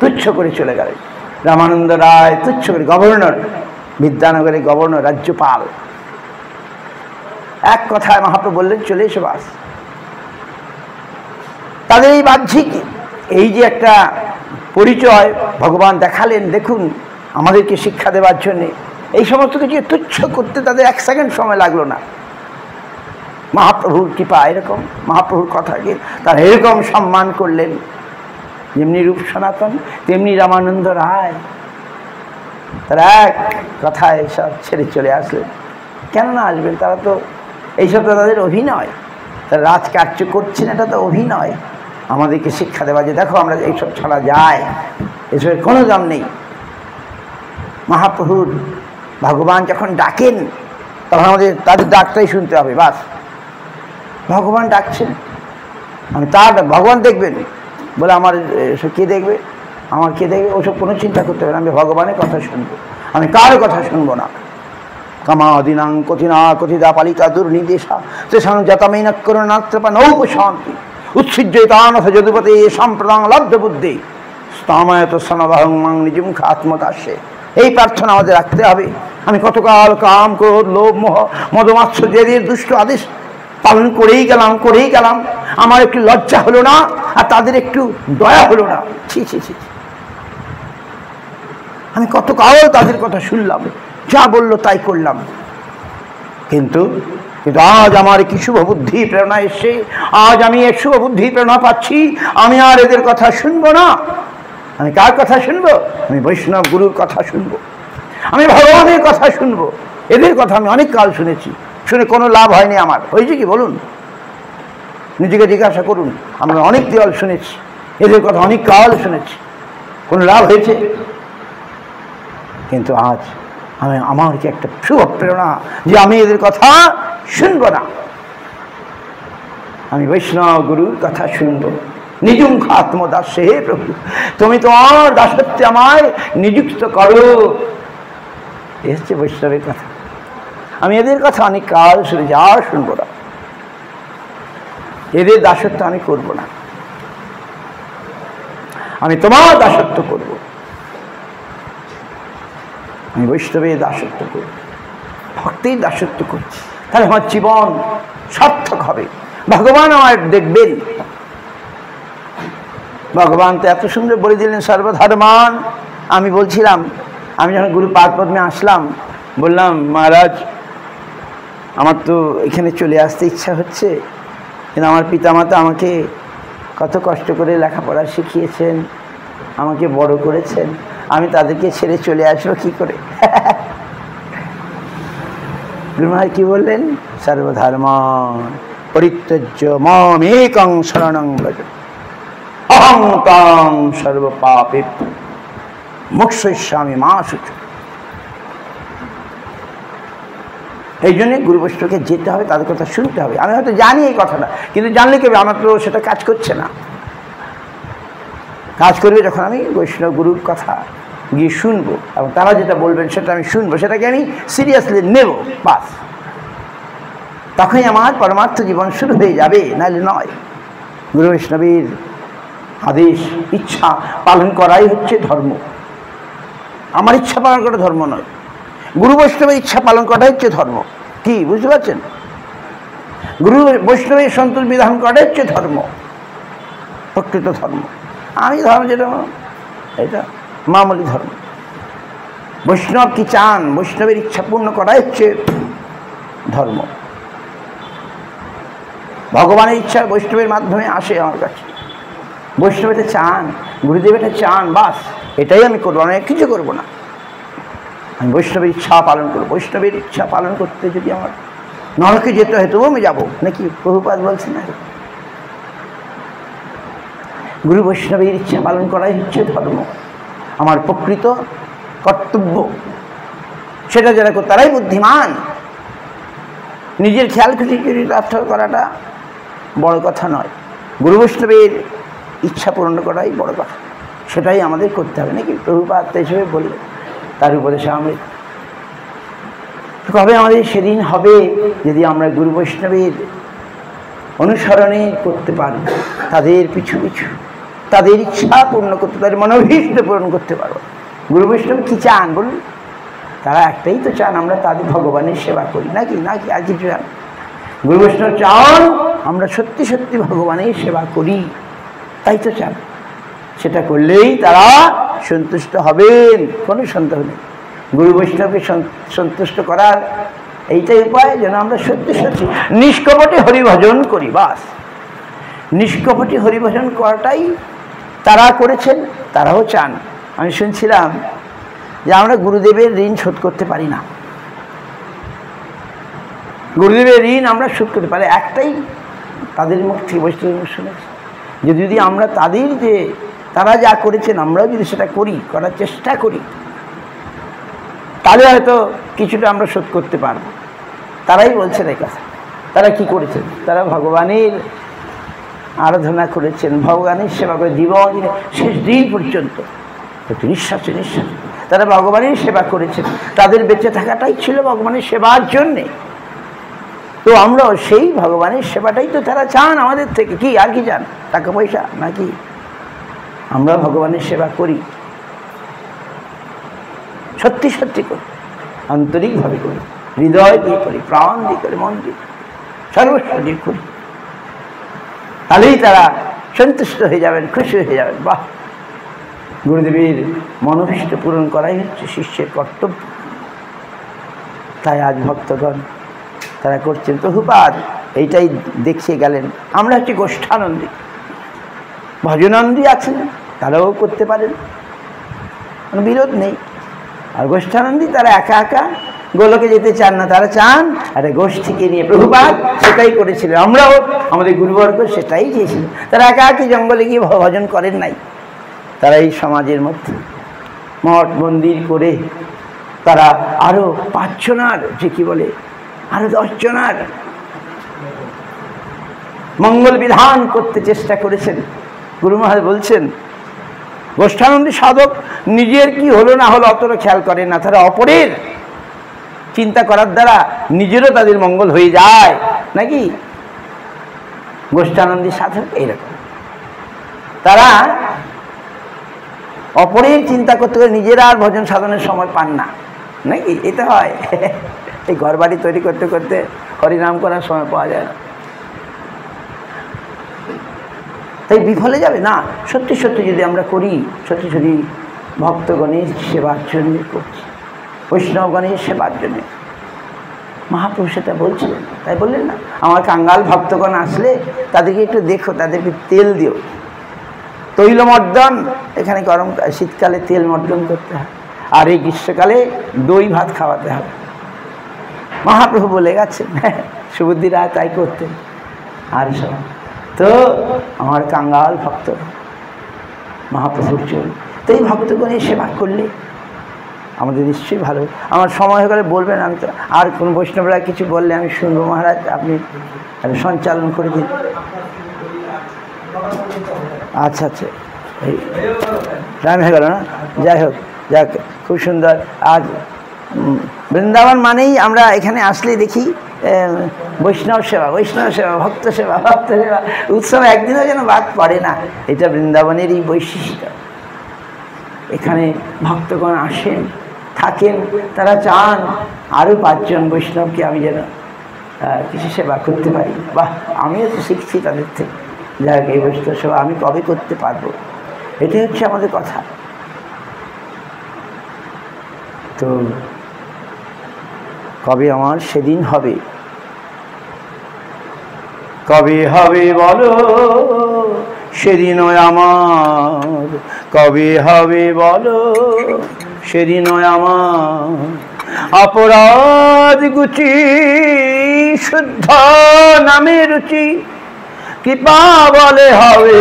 তুচ্ছ করে চলে গেলেন। রামানন্দ রায় তুচ্ছ করে, গভর্নর, বিদ্যানগরের গভর্নর, রাজ্যপাল, এক কথায় মহাপ্রভু বললেন চলে এসো বাস। তাদের এই বাহ্যিক এই যে একটা পরিচয় ভগবান দেখালেন, দেখুন আমাদেরকে শিক্ষা দেওয়ার জন্যে। এই সমস্ত কিছু তুচ্ছ করতে তাদের এক সেকেন্ড সময় লাগলো না। মহাপ্রভুর কৃপা এরকম, মহাপ্রভুর কথাকে তারা এরকম সম্মান করলেন। যেমনি রূপ সনাতন, তেমনি রামানন্দ রায়, তারা এক কথায় সব ছেড়ে চলে আসলেন। কেন না আসবেন? তারা তো এইসব তো তাদের অভিনয়, তারা রাজকার্য করছেন, এটা তো অভিনয়। আমাদেরকে শিক্ষা দেওয়া যে দেখো আমরা এইসব ছাড়া যায়, এসবের কোনো দাম নেই। মহাপ্রভুর ভগবান যখন ডাকেন, তখন আমাদের তাদের ডাকটাই শুনতে হবে, বাস। ভগবান ডাকছেন, আমি তার ভগবান দেখবেন বলে আমার কে দেখবে, আমার কে দেখবে, ওসব কোনো চিন্তা করতে হবে না, আমি ভগবানের কথা শুনবো, আমি কারো কথা শুনবো না। কামাদিনাং কথিনা কথিতা পালিকা দুর্নির্দেশা তেষাং জাতামেন করুণাত্রপা নৌপশান্তি উৎসৃজ্যতানথ যদুপতে সম্প্রদাং লব্ধ বুদ্ধি স্তাময়ত সনবাহং মাং নিজুম আত্মকাশ্যে। এই প্রার্থনা আমাদের রাখতে হবে। আমি কতকাল কাম, ক্রোধ, লোভ, মোহ, মদমাৎসর্যের দুষ্ট আদেশ পালন করেই গেলাম, আমার একটু লজ্জা হলো না, আর তাদের একটু দয়া হলো না। ছি ছি ছি, আমি কতকাল তাদের কথা শুনলাম, যা বললো তাই করলাম, কিন্তু আজ আমার কি শুভ বুদ্ধি প্রেরণা এসছে, আজ আমি এক শুভ বুদ্ধি প্রেরণা পাচ্ছি, আমি আর এদের কথা শুনবো না। আমি কার কথা শুনবো? আমি বৈষ্ণব গুরুর কথা শুনবো, আমি ভগবানের কথা শুনবো। এদের কথা আমি অনেক কাল শুনেছি, শুনে কোনো লাভ হয়নি আমার। হয়েছে কি বলুন, নিজেকে জিজ্ঞাসা করুন। আমরা অনেক দেওয়াল শুনেছি, এদের কথা অনেক কাল শুনেছি, কোনো লাভ হয়েছে? কিন্তু আজ আমার কি একটা শুভ প্রেরণা যে আমি এদের কথা শুনব না, আমি বৈষ্ণব গুরুর কথা শুনব। নিজুম আত্মদাসে, হে প্রভু তুমি তোমার দাসত্বে আমায় নিযুক্ত করো। এ হচ্ছে বৈষ্ণবের কথা। আমি এদের কথা অনেক কাল শুনেছি, আর শুনবো না, এদের দাসত্ব আমি করব না, আমি তোমার দাসত্ব করব, আমি বৈষ্ণবের দাসত্ব করব, ভক্তির দাসত্ব করছি, তাহলে আমার জীবন সার্থক হবে, ভগবান আমার দেখবেন। ভগবান তো এত সুন্দর বলে দিলেন সর্বধর্মান। আমি বলছিলাম, আমি যখন গুরু পাদপদ্মে আসলাম, বললাম মহারাজ আমার তো এখানে চলে আসতে ইচ্ছা হচ্ছে, কিন্তু আমার পিতামাতা আমাকে কত কষ্ট করে লেখাপড়া শিখিয়েছেন, আমাকে বড় করেছেন, আমি তাদেরকে ছেড়ে চলে আসবো কি করে? গুরু মহারাজ কি বললেন? সর্বধর্মান পরিত্যজ্য মামেকং শরণং ব্রজ অহং ত্বং সর্বপাপেভ্যো মোক্ষয়িষ্যামি মা শুচি। এই জন্যে গুরু বৈষ্ণবকে যেতে হবে, তাদের কথা শুনতে হবে। আমি হয়তো জানি এই কথাটা, কিন্তু জানলে কি আমার তো সেটা কাজ করছে না। কাজ করবে যখন আমি বৈষ্ণব গুরুর কথা গিয়ে শুনবো, এবং তারা যেটা বলবেন সেটা আমি শুনবো, সেটাকে আমি সিরিয়াসলি নেব, বাস, তখনই আমার পরমার্থ জীবন শুরু হয়ে যাবে, নাহলে নয়। গুরু বৈষ্ণবের আদেশ ইচ্ছা পালন করাই হচ্ছে ধর্ম। আমার ইচ্ছা পালন করা ধর্ম নয়, গুরু বৈষ্ণবের ইচ্ছা পালন করাই হচ্ছে ধর্ম। কি বুঝতে পারছেন? গুরু বৈষ্ণবের সন্তোষ বিধান করাই হচ্ছে ধর্ম, প্রকৃত ধর্ম। আমি ধর্ম যেটা, এটা মামুলি ধর্ম। বৈষ্ণব কি চান? বৈষ্ণবের ইচ্ছা পূর্ণ করাই হচ্ছে ধর্ম। ভগবানের ইচ্ছা বৈষ্ণবের মাধ্যমে আসে আমার কাছে। বৈষ্ণব এটা চান, গুরুদেব এটা চান, বাস এটাই আমি করবো, আমি কিছু করবো না। আমি বৈষ্ণবের ইচ্ছা পালন করবো। বৈষ্ণবের ইচ্ছা পালন করতে যদি আমার নরকে যেতে হয় তবুও আমি যাবো, নাকি প্রভুপাদ বলছেন না? গুরু বৈষ্ণবের ইচ্ছা পালন করাই হচ্ছে ধর্ম, আমার প্রকৃত কর্তব্য। সেটা যারা তারাই বুদ্ধিমান। নিজের খেয়াল খুশি চরিতার্থ করাটা বড় কথা নয়, গুরু বৈষ্ণবের ইচ্ছা পূরণ করাই বড় কথা। সেটাই আমাদের করতে হবে, নাকি প্রভুপাদ হিসেবে বললে তার উপদেশে আমি কবে আমাদের সেদিন হবে যদি আমরা গুরু বৈষ্ণবের অনুসরণে করতে পারি, তাদের পিছু পিছু তাদের ইচ্ছা পূর্ণ করতে, তাদের মনোভীষ্ট পূরণ করতে পারবো। গুরু বৈষ্ণব কি চান বলুন? তারা একটাই তো চান, আমরা তাদের ভগবানের সেবা করি, নাকি আর কিছু চান? গুরু বৈষ্ণব চান আমরা সত্যি সত্যি ভগবানের সেবা করি, তাই তো চান। সেটা করলেই তারা সন্তুষ্ট হবেন, কোনো সন্দেহ নেই। গুরু বৈষ্ণবকে সন্তুষ্ট করার এইটাই উপায়, যেন আমরা সত্যি সত্যি নিষ্কপটে হরিভজন করি, বাস। নিষ্কপটে হরিভজন করাটাই তারা করেছেন, তারাও চান। আমি শুনছিলাম যে আমরা গুরুদেবের ঋণ শোধ করতে পারি না। গুরুদেবের ঋণ আমরা শোধ করতে পারি, একটাই তাদের মুখ থেকে বৈষ্ণব শুনেছি যে যদি আমরা তাদের যে তারা যা করেছেন আমরাও যদি সেটা করার চেষ্টা করি, তাহলে হয়তো কিছুটা আমরা শোধ করতে পারব। তারাই বলছেন এই কথা। তারা কি করেছেন? তারা ভগবানের আরাধনা করেছেন, ভগবানের সেবা করে জীবন শেষ দিন পর্যন্ত প্রতি নিঃশ্বাসে নিঃশ্বাসে তারা ভগবানের সেবা করেছেন। তাদের বেঁচে থাকাটাই ছিল ভগবানের সেবার জন্যে। তো আমরাও সেই ভগবানের সেবাটাই তো তারা চান আমাদের থেকে। কি আর কি চান? টাকা পয়সা নাকি? আমরা ভগবানের সেবা করি, সত্যি সত্যি করি, আন্তরিকভাবে করি, হৃদয় দিয়ে করি, প্রাণ দিয়ে করি, মন দিয়ে সর্বস্ব দিয়ে করি। তাহলেই তারা সন্তুষ্ট হয়ে যাবেন, খুশি হয়ে যাবেন। বাহ, গুরুদেবের মনোভীষ্ট পূরণ করাই হচ্ছে শিষ্যের কর্তব্য। তাই আজ ভক্তগণ তারা করছেন। প্রভুপাদ এইটাই দেখিয়ে গেলেন। আমরা হচ্ছে গোষ্ঠানন্দী, ভজনানন্দী আছেন, তারাও করতে পারেন, কোনো বিরোধ নেই। আর গোষ্ঠানন্দী তারা একা একা গোলকে যেতে চান না, তারা চান একটা গোষ্ঠীকে নিয়ে। প্রভুপাদ সেটাই করেছিলেন, আমরাও আমাদের গুরুবর্গ সেটাই চেয়েছিল। তারা একা একা জঙ্গলে গিয়ে ভজন করেন নাই, তারা এই সমাজের মধ্যে মঠ মন্দির করে তারা আরও 5 জনার, যে কি বলে, আরো 10 জনার মঙ্গল বিধান করতে চেষ্টা করেছেন। গুরু মহারাজ বলছেন, গোষ্ঠানন্দী সাধক নিজের কি হলো না হলো অতটা খেয়াল করেন না, তারা অপরের চিন্তা করার দ্বারা নিজেরও তাদের মঙ্গল হয়ে যায় নাকি। গোষ্ঠানন্দী সাধক এইরকম, তারা অপরের চিন্তা করতে করে নিজেরা আর ভজন সাধনের সময় পান না নাকি। এটা হয়, এই ঘর বাড়ি তৈরি করতে করতে হরিনাম করার সময় পাওয়া যায় না, তাই বিফলে যাবে না। সত্যি সত্যি যদি আমরা করি, সত্যি সত্যি ভক্তগণের সেবার জন্য করছি, বৈষ্ণবগণের সেবার জন্যে। মহাপুরুষ সেটা বলছিলেন, তাই বললেন না, আমার কাঙ্গাল ভক্তগণ আসলে তাদেরকে একটু দেখো, তাদেরকে তেল দিও, তৈলমর্দন। এখানে গরম শীতকালে তেল মর্দন করতে হয়, আর এই গ্রীষ্মকালে দই ভাত খাওয়াতে হবে। মহাপ্রভু বলে গেছেন, সুবুদ্ধি রায় তাই করতেন। আর সব তো আমার কাঙ্গাল ভক্ত মহাপ্রভুর জন্য, তো এই ভক্তগণের সেবা করলে আমাদের নিশ্চয়ই ভালো। আমার সময় হয়ে গেলে বলবেন, আমি তো আর কোনো বৈষ্ণবরা কিছু বললে আমি শুনবো। মহারাজ আপনি সঞ্চালন করে দিন। আচ্ছা আচ্ছা, এই টাইম হয়ে গেল না? যাই হোক, যাক, খুব সুন্দর। আজ বৃন্দাবন মানেই আমরা এখানে আসলে দেখি বৈষ্ণব সেবা, বৈষ্ণব সেবা, ভক্ত সেবা, ভক্ত সেবা। উৎসব একদিনও যেন বাদ পড়ে না, এটা বৃন্দাবনেরই বৈশিষ্ট্য। এখানে ভক্তগণ আসেন, থাকেন, তারা চান আরও 5 জন বৈষ্ণবকে আমি যেন কিছু সেবা করতে পারি। বাহ, আমিও তো শিখছি তাদের থেকে। যাক, এই বৈষ্ণব সেবা আমি কবে করতে পারবো, এটাই হচ্ছে আমাদের কথা। তো কবে আমার সেদিন হবে, কবে হবে বলো সেদিনও আমার, কবে হবে বলো সেদিনও আমার। অপরাধ গুচি শুদ্ধ নামে রুচি, কৃপা বলে হবে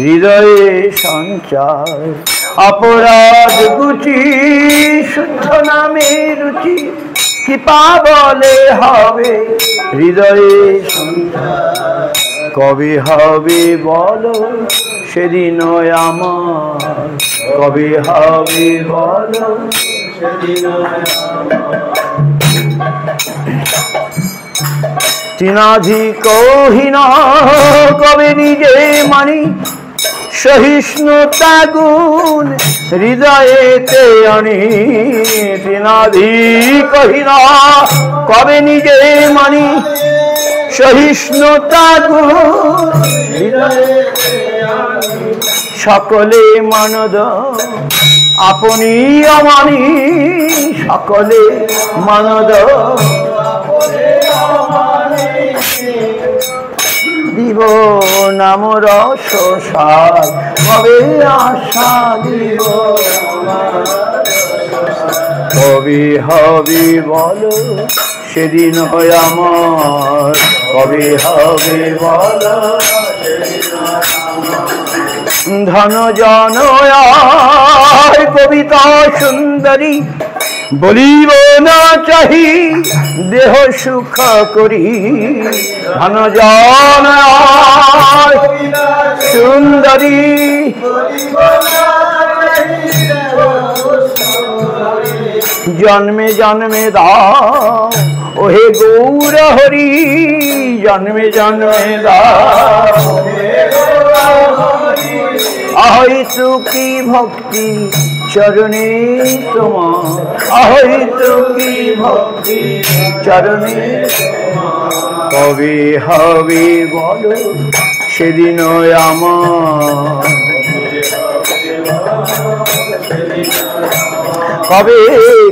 হৃদয়ে সঞ্চার। অপরাধ গুচি শুদ্ধ নামে রুচি, কৃপা বলে হবে হৃদয়ে সঞ্চার। কবে হবে বলো সেদিনও আমার, কবে হবে বলো সেদিনও তিনাধিকহীন কবে নিজে মানি, সহিষ্ণুতা গুণ হৃদয়েতে আনি। তিনাধিকহীন কবে নিজে মানি, সহিষ্ণুতা গুণ হৃদয়েতে আনি। সকলে মানদ আপনি অমানি, সকলে মানদ দিব নাম রস সার, কবে আশা দিব। কবে হবে বলো সেদিন হয় আমার, কবে হবে বলো। ধন জন কবিতা সুন্দরী, বলিব না চাহি দেহ সুখ করি ধন জন সুন্দরী জন্মে জন্মে দাও ওহে গৌর হরি জন্মে জন্মে দাও আহিতু কি ভক্তি চরণে তোমার আহিতু কি ভক্তি চরণে কবে হবে বলো সেদিন আমার কবে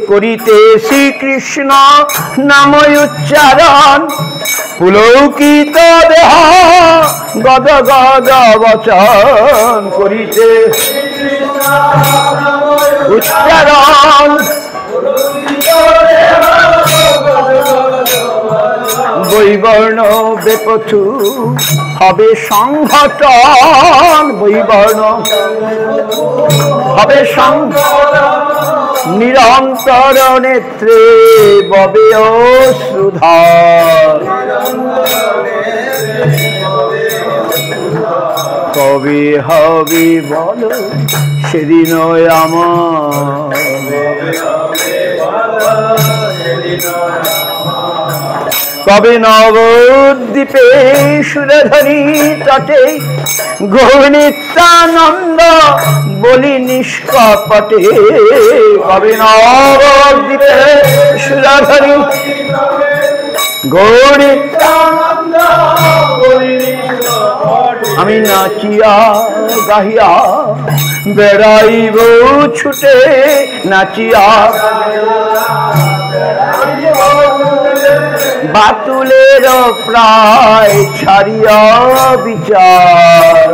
করিতে শ্রীকৃষ্ণ নাম উচ্চারণ পুলকিত দেহ গদ গদ বচন করিতে উচ্চারণ বৈবর্ণ বেপথু হবে সংঘটন বৈবর্ণ হবে নিরন্তর নেত্রে ববে অশ্রুধার কবে হবে বলো সেদিন আমার কবে নবদ্বীপে সুরধরি তটে গৌরনিত্যানন্দ বলি নিষ্কপটে কবে নবদ্বীপে সুরধরি গৌরনিত্যানন্দ আমি নাচিয়া গাহিয়া বেড়াইব ছুটে নাচিয়া বাতুলের প্রায় ছাড়িয়া বিচার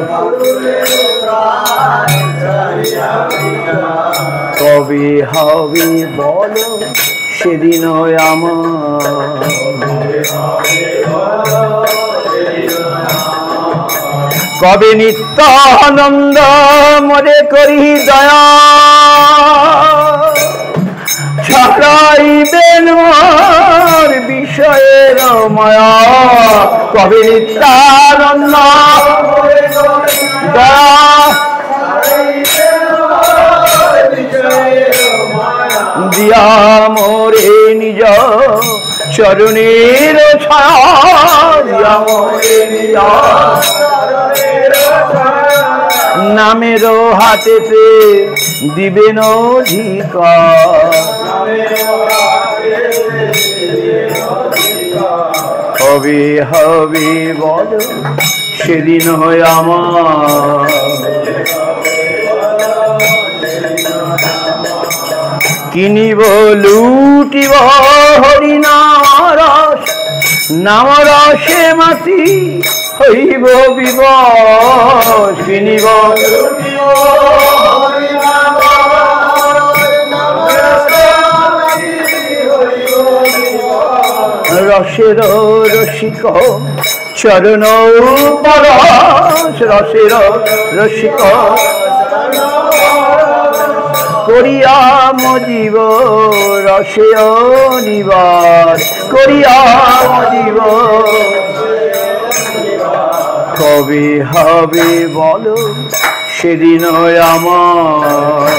কবে হবে বলো সেদিন আমার কবে নিত্যানন্দ মনে করি দয়া ছড়াইবেন মোর বিষয়ের মায়া কবে নিত্যানন্দ দিয়া মোরে নিজ চরণের ছায়া নামের হাতেতে দিবেন অধিকার হবে হবে বলো সেদিন হয় আমার কিনিব লুটিব হরিনাম রস নাম রসে মাতি হইব বিবশ কিনিব রসের রসিক চরণ পরশ রসের রসিক করিয়া মজিব রসে নিবাস করিয়া মজিব কবে হবে বলো সেদিন আমার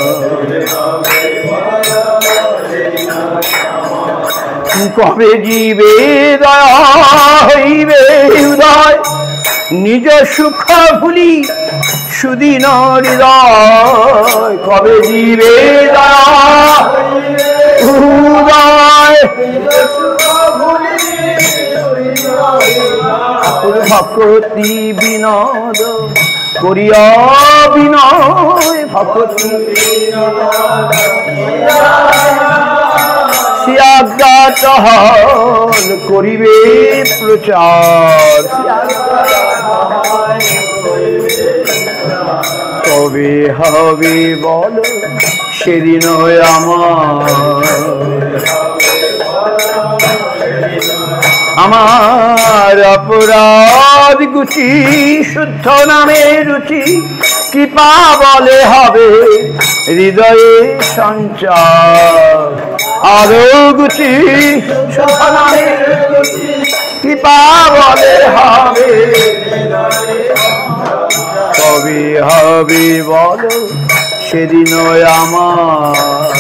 কবে জীবে দয়া হইবে উদয় নিজ সুখ ভুলি সুদিন হৃদয় কবে জীবে দয়া উদয় ভক্তি বিনোদ করিয়া বিনয় ভক্তি সিয়াজ্ঞাত হল করিবে প্রচার কবে হবে বল সেদিন আমার অপরাধ গুচি শুদ্ধ নামে রুচি কৃপা বলে হবে হৃদয়ে সঞ্চার আরোগতি কৃপা বলে হবে কবি হবে বলো সেদিন আমার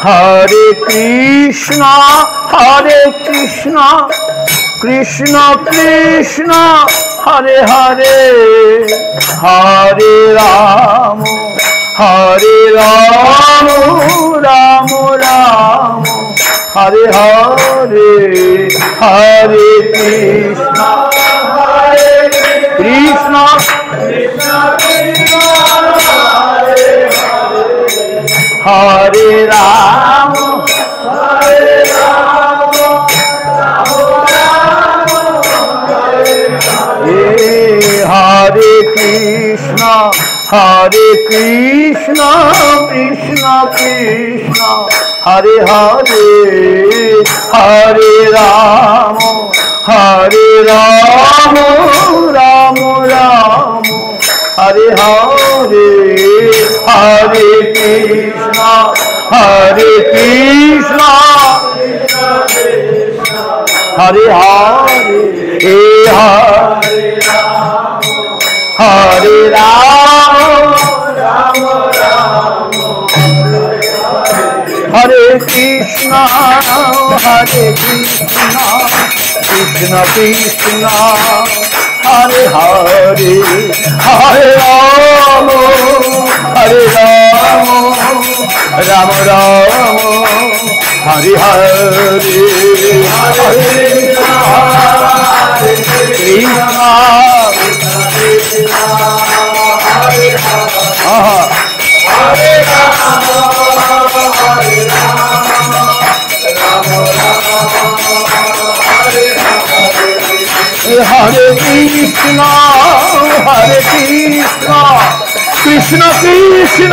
হরে কৃষ্ণ কৃষ্ণ কৃষ্ণ হরে হরে হরে রাম রাম রাম হরে হরে হরে কৃষ্ণ কৃষ্ণ হরে রাম হরে কৃষ্ণ কৃষ্ণ কৃষ্ণ হরে হরে হরে রাম রাম রাম হরে হরে হরে কৃষ্ণ হরে হরে হরে রাম হরে কৃষ্ণ কৃষ্ণ কৃষ্ণ হরে হরে হরে রাম রাম রাম হরে হরে হরে কৃষ্ণ হরে কৃষ্ণ কৃষ্ণ কৃষ্ণ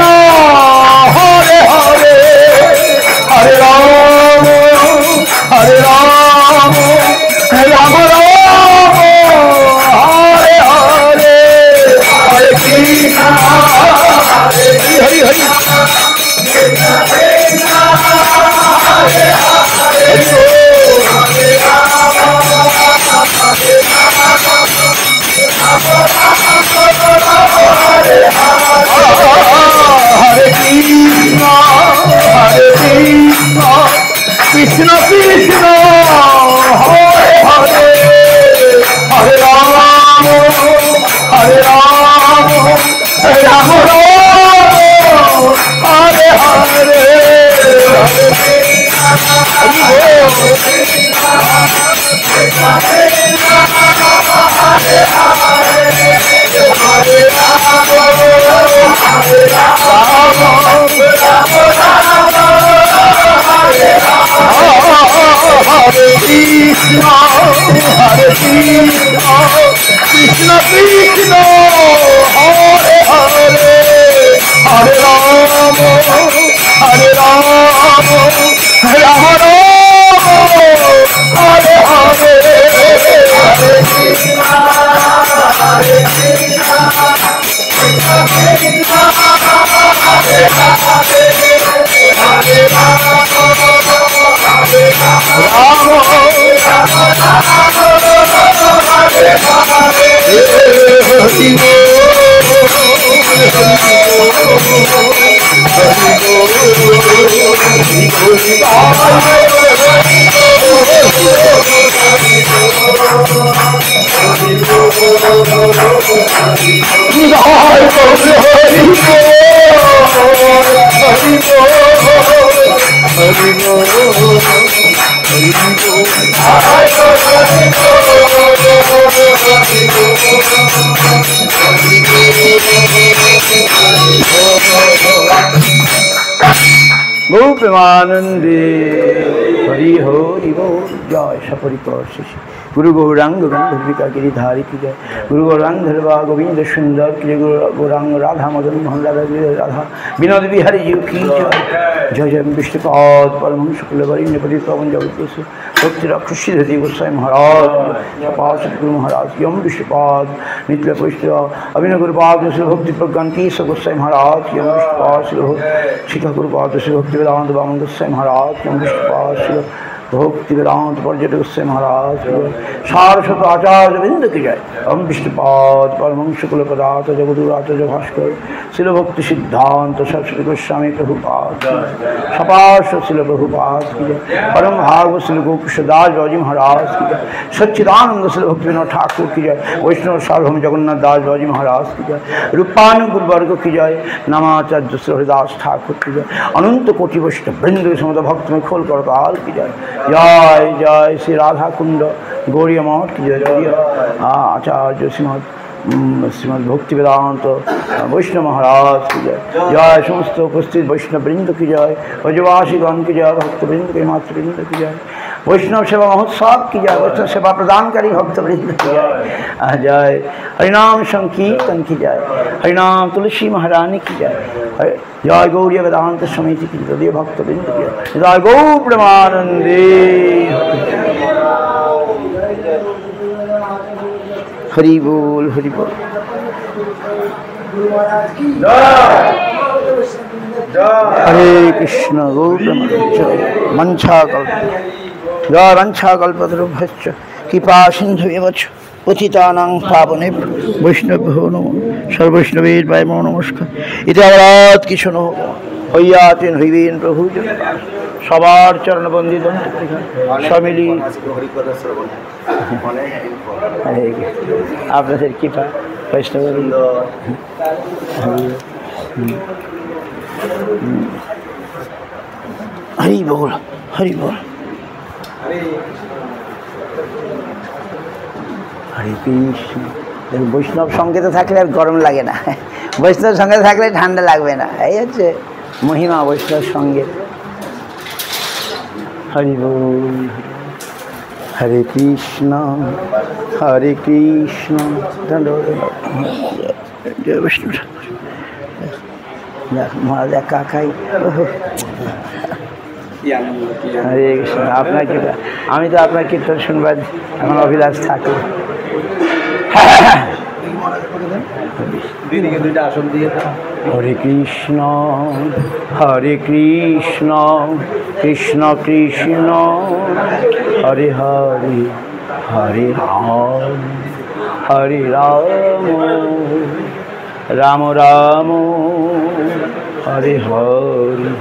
হরে হরে হরে রাম রাম রাম হরে হরে হরে কৃষ্ণ হরি হরি হরে কৃষ্ণ কৃষ্ণ কৃষ্ণ হরে হরে হরে রাম রাম রাম হরে হরে হরে কৃষ্ণ কৃষ্ণ কৃষ্ণ হরে হরে হরে রাম রাম রাম হরে হরে হরে কৃষ্ণ गोप्रेमानंदे हरि हरि बोल जय सपरिकर शिष्य। गुरु गौरांग गंधर्विका गिरिधारी की जय, गुरु गौरांग धरवा गोविंद सुंदर की जय, गुरु गौरांग राधा मदन मोहन राधा राधा विनोद बिहारी जी की जय। जय जय विष्णुपाद परमहंस कुलवरिण्य पति पवन जगदीश भक्ति राक्षसी धृति गोस्वामी महाराज सपाल सतगुरु महाराज यम विष्णुपाद नित्य वैष्णव अभिनव गुरुपाद श्री भक्ति प्रज्ञान केशव गोस्वामी महाराज यम विष्णुपाद श्री शिखा गुरुपाद श्री भक्ति वेदांत वामन गोस्वामी महाराज यम विष्णुपाद श्री भक्ति वेदांत पर्यटक गोस्वामी महाराज सारस्वत आचार्य वृंद की जय। ओम विष्णुपाद परमहंस कुलपदात जगदुरात भास्कर शिल भक्ति सिद्धांत सरस्वती गोस्वामी प्रभुपाद सपार्श शिल प्रभुपाद की जय। परम भागवत शिल गोकुशदास बाबूजी महाराज की जय। सच्चिदानंद शिल भक्ति विनोद ठाकुर की जय। वैष्णव सार्वभौम जगन्नाथ दास बाबूजी महाराज की जय। रूपानु गुरुवर्ग की जय। नामाचार्य श्री हरिदास ठाकुर की जय। अनंत कोटि वैष्णव वृंद समस्त भक्त में खोल कर काल की जय। जय जय श्री राधा कुंड गौरी मठ की जय। आचार्य श्रीमद भक्ति वेदांत वैष्णव महाराज की जय। जय समस्त उपस्थित वैष्णव वृंद की जय। ब्रजवासीगण की जय। भक्त वृंद के मातृ वृंद की जय। वैष्णव सेवा महोत्सव की जय। वैष्णव सेवा प्रदानकारी भक्त वृंद की जय। जय हरिनाम संकीर्तन की जय। हरिनाम तुलसी महारानी की जय। जय गौरी वेदांत समिति की जय। भक्त वृंद की जय। जय गौ प्रेमानंदे हरि बोल हरि बोल। हरे कृष्ण गौर मंछाकल्प जय वंछाकल्पतरुभ्यश्च कृपा सिन्धुभ्यश्च पतितानां पावनेभ्यो वैष्णवेभ्यो नमो सर्वैष्णवेभ्यो नमो नमस्कार। इति अवरात किशु न হইয়াছেন হইবেন প্রভু সবার চরণ বন্দিত সমিলি আপনাদের কৃপা বৈষ্ণব হরি বল হরি বল হরে কৃষ্ণ। বৈষ্ণব সঙ্গীতে থাকলে আর গরম লাগে না, বৈষ্ণব সঙ্গে থাকলে ঠান্ডা লাগবে না। এই হচ্ছে মহিমা বৈষ্ণব সঙ্গে। হরি বল হরে কৃষ্ণ হরে কৃষ্ণ জয় বিষ্ণু মহারাজ একা একাই। হরে কৃষ্ণ। আপনার কীর্তন আমি তো আপনার কীর্তন শুনবার এখন অভিলাষ থাকি। হরে কৃষ্ণ কৃষ্ণ কৃষ্ণ হরে হরে হরে রাম হরে রাম রাম রাম হরে হরে।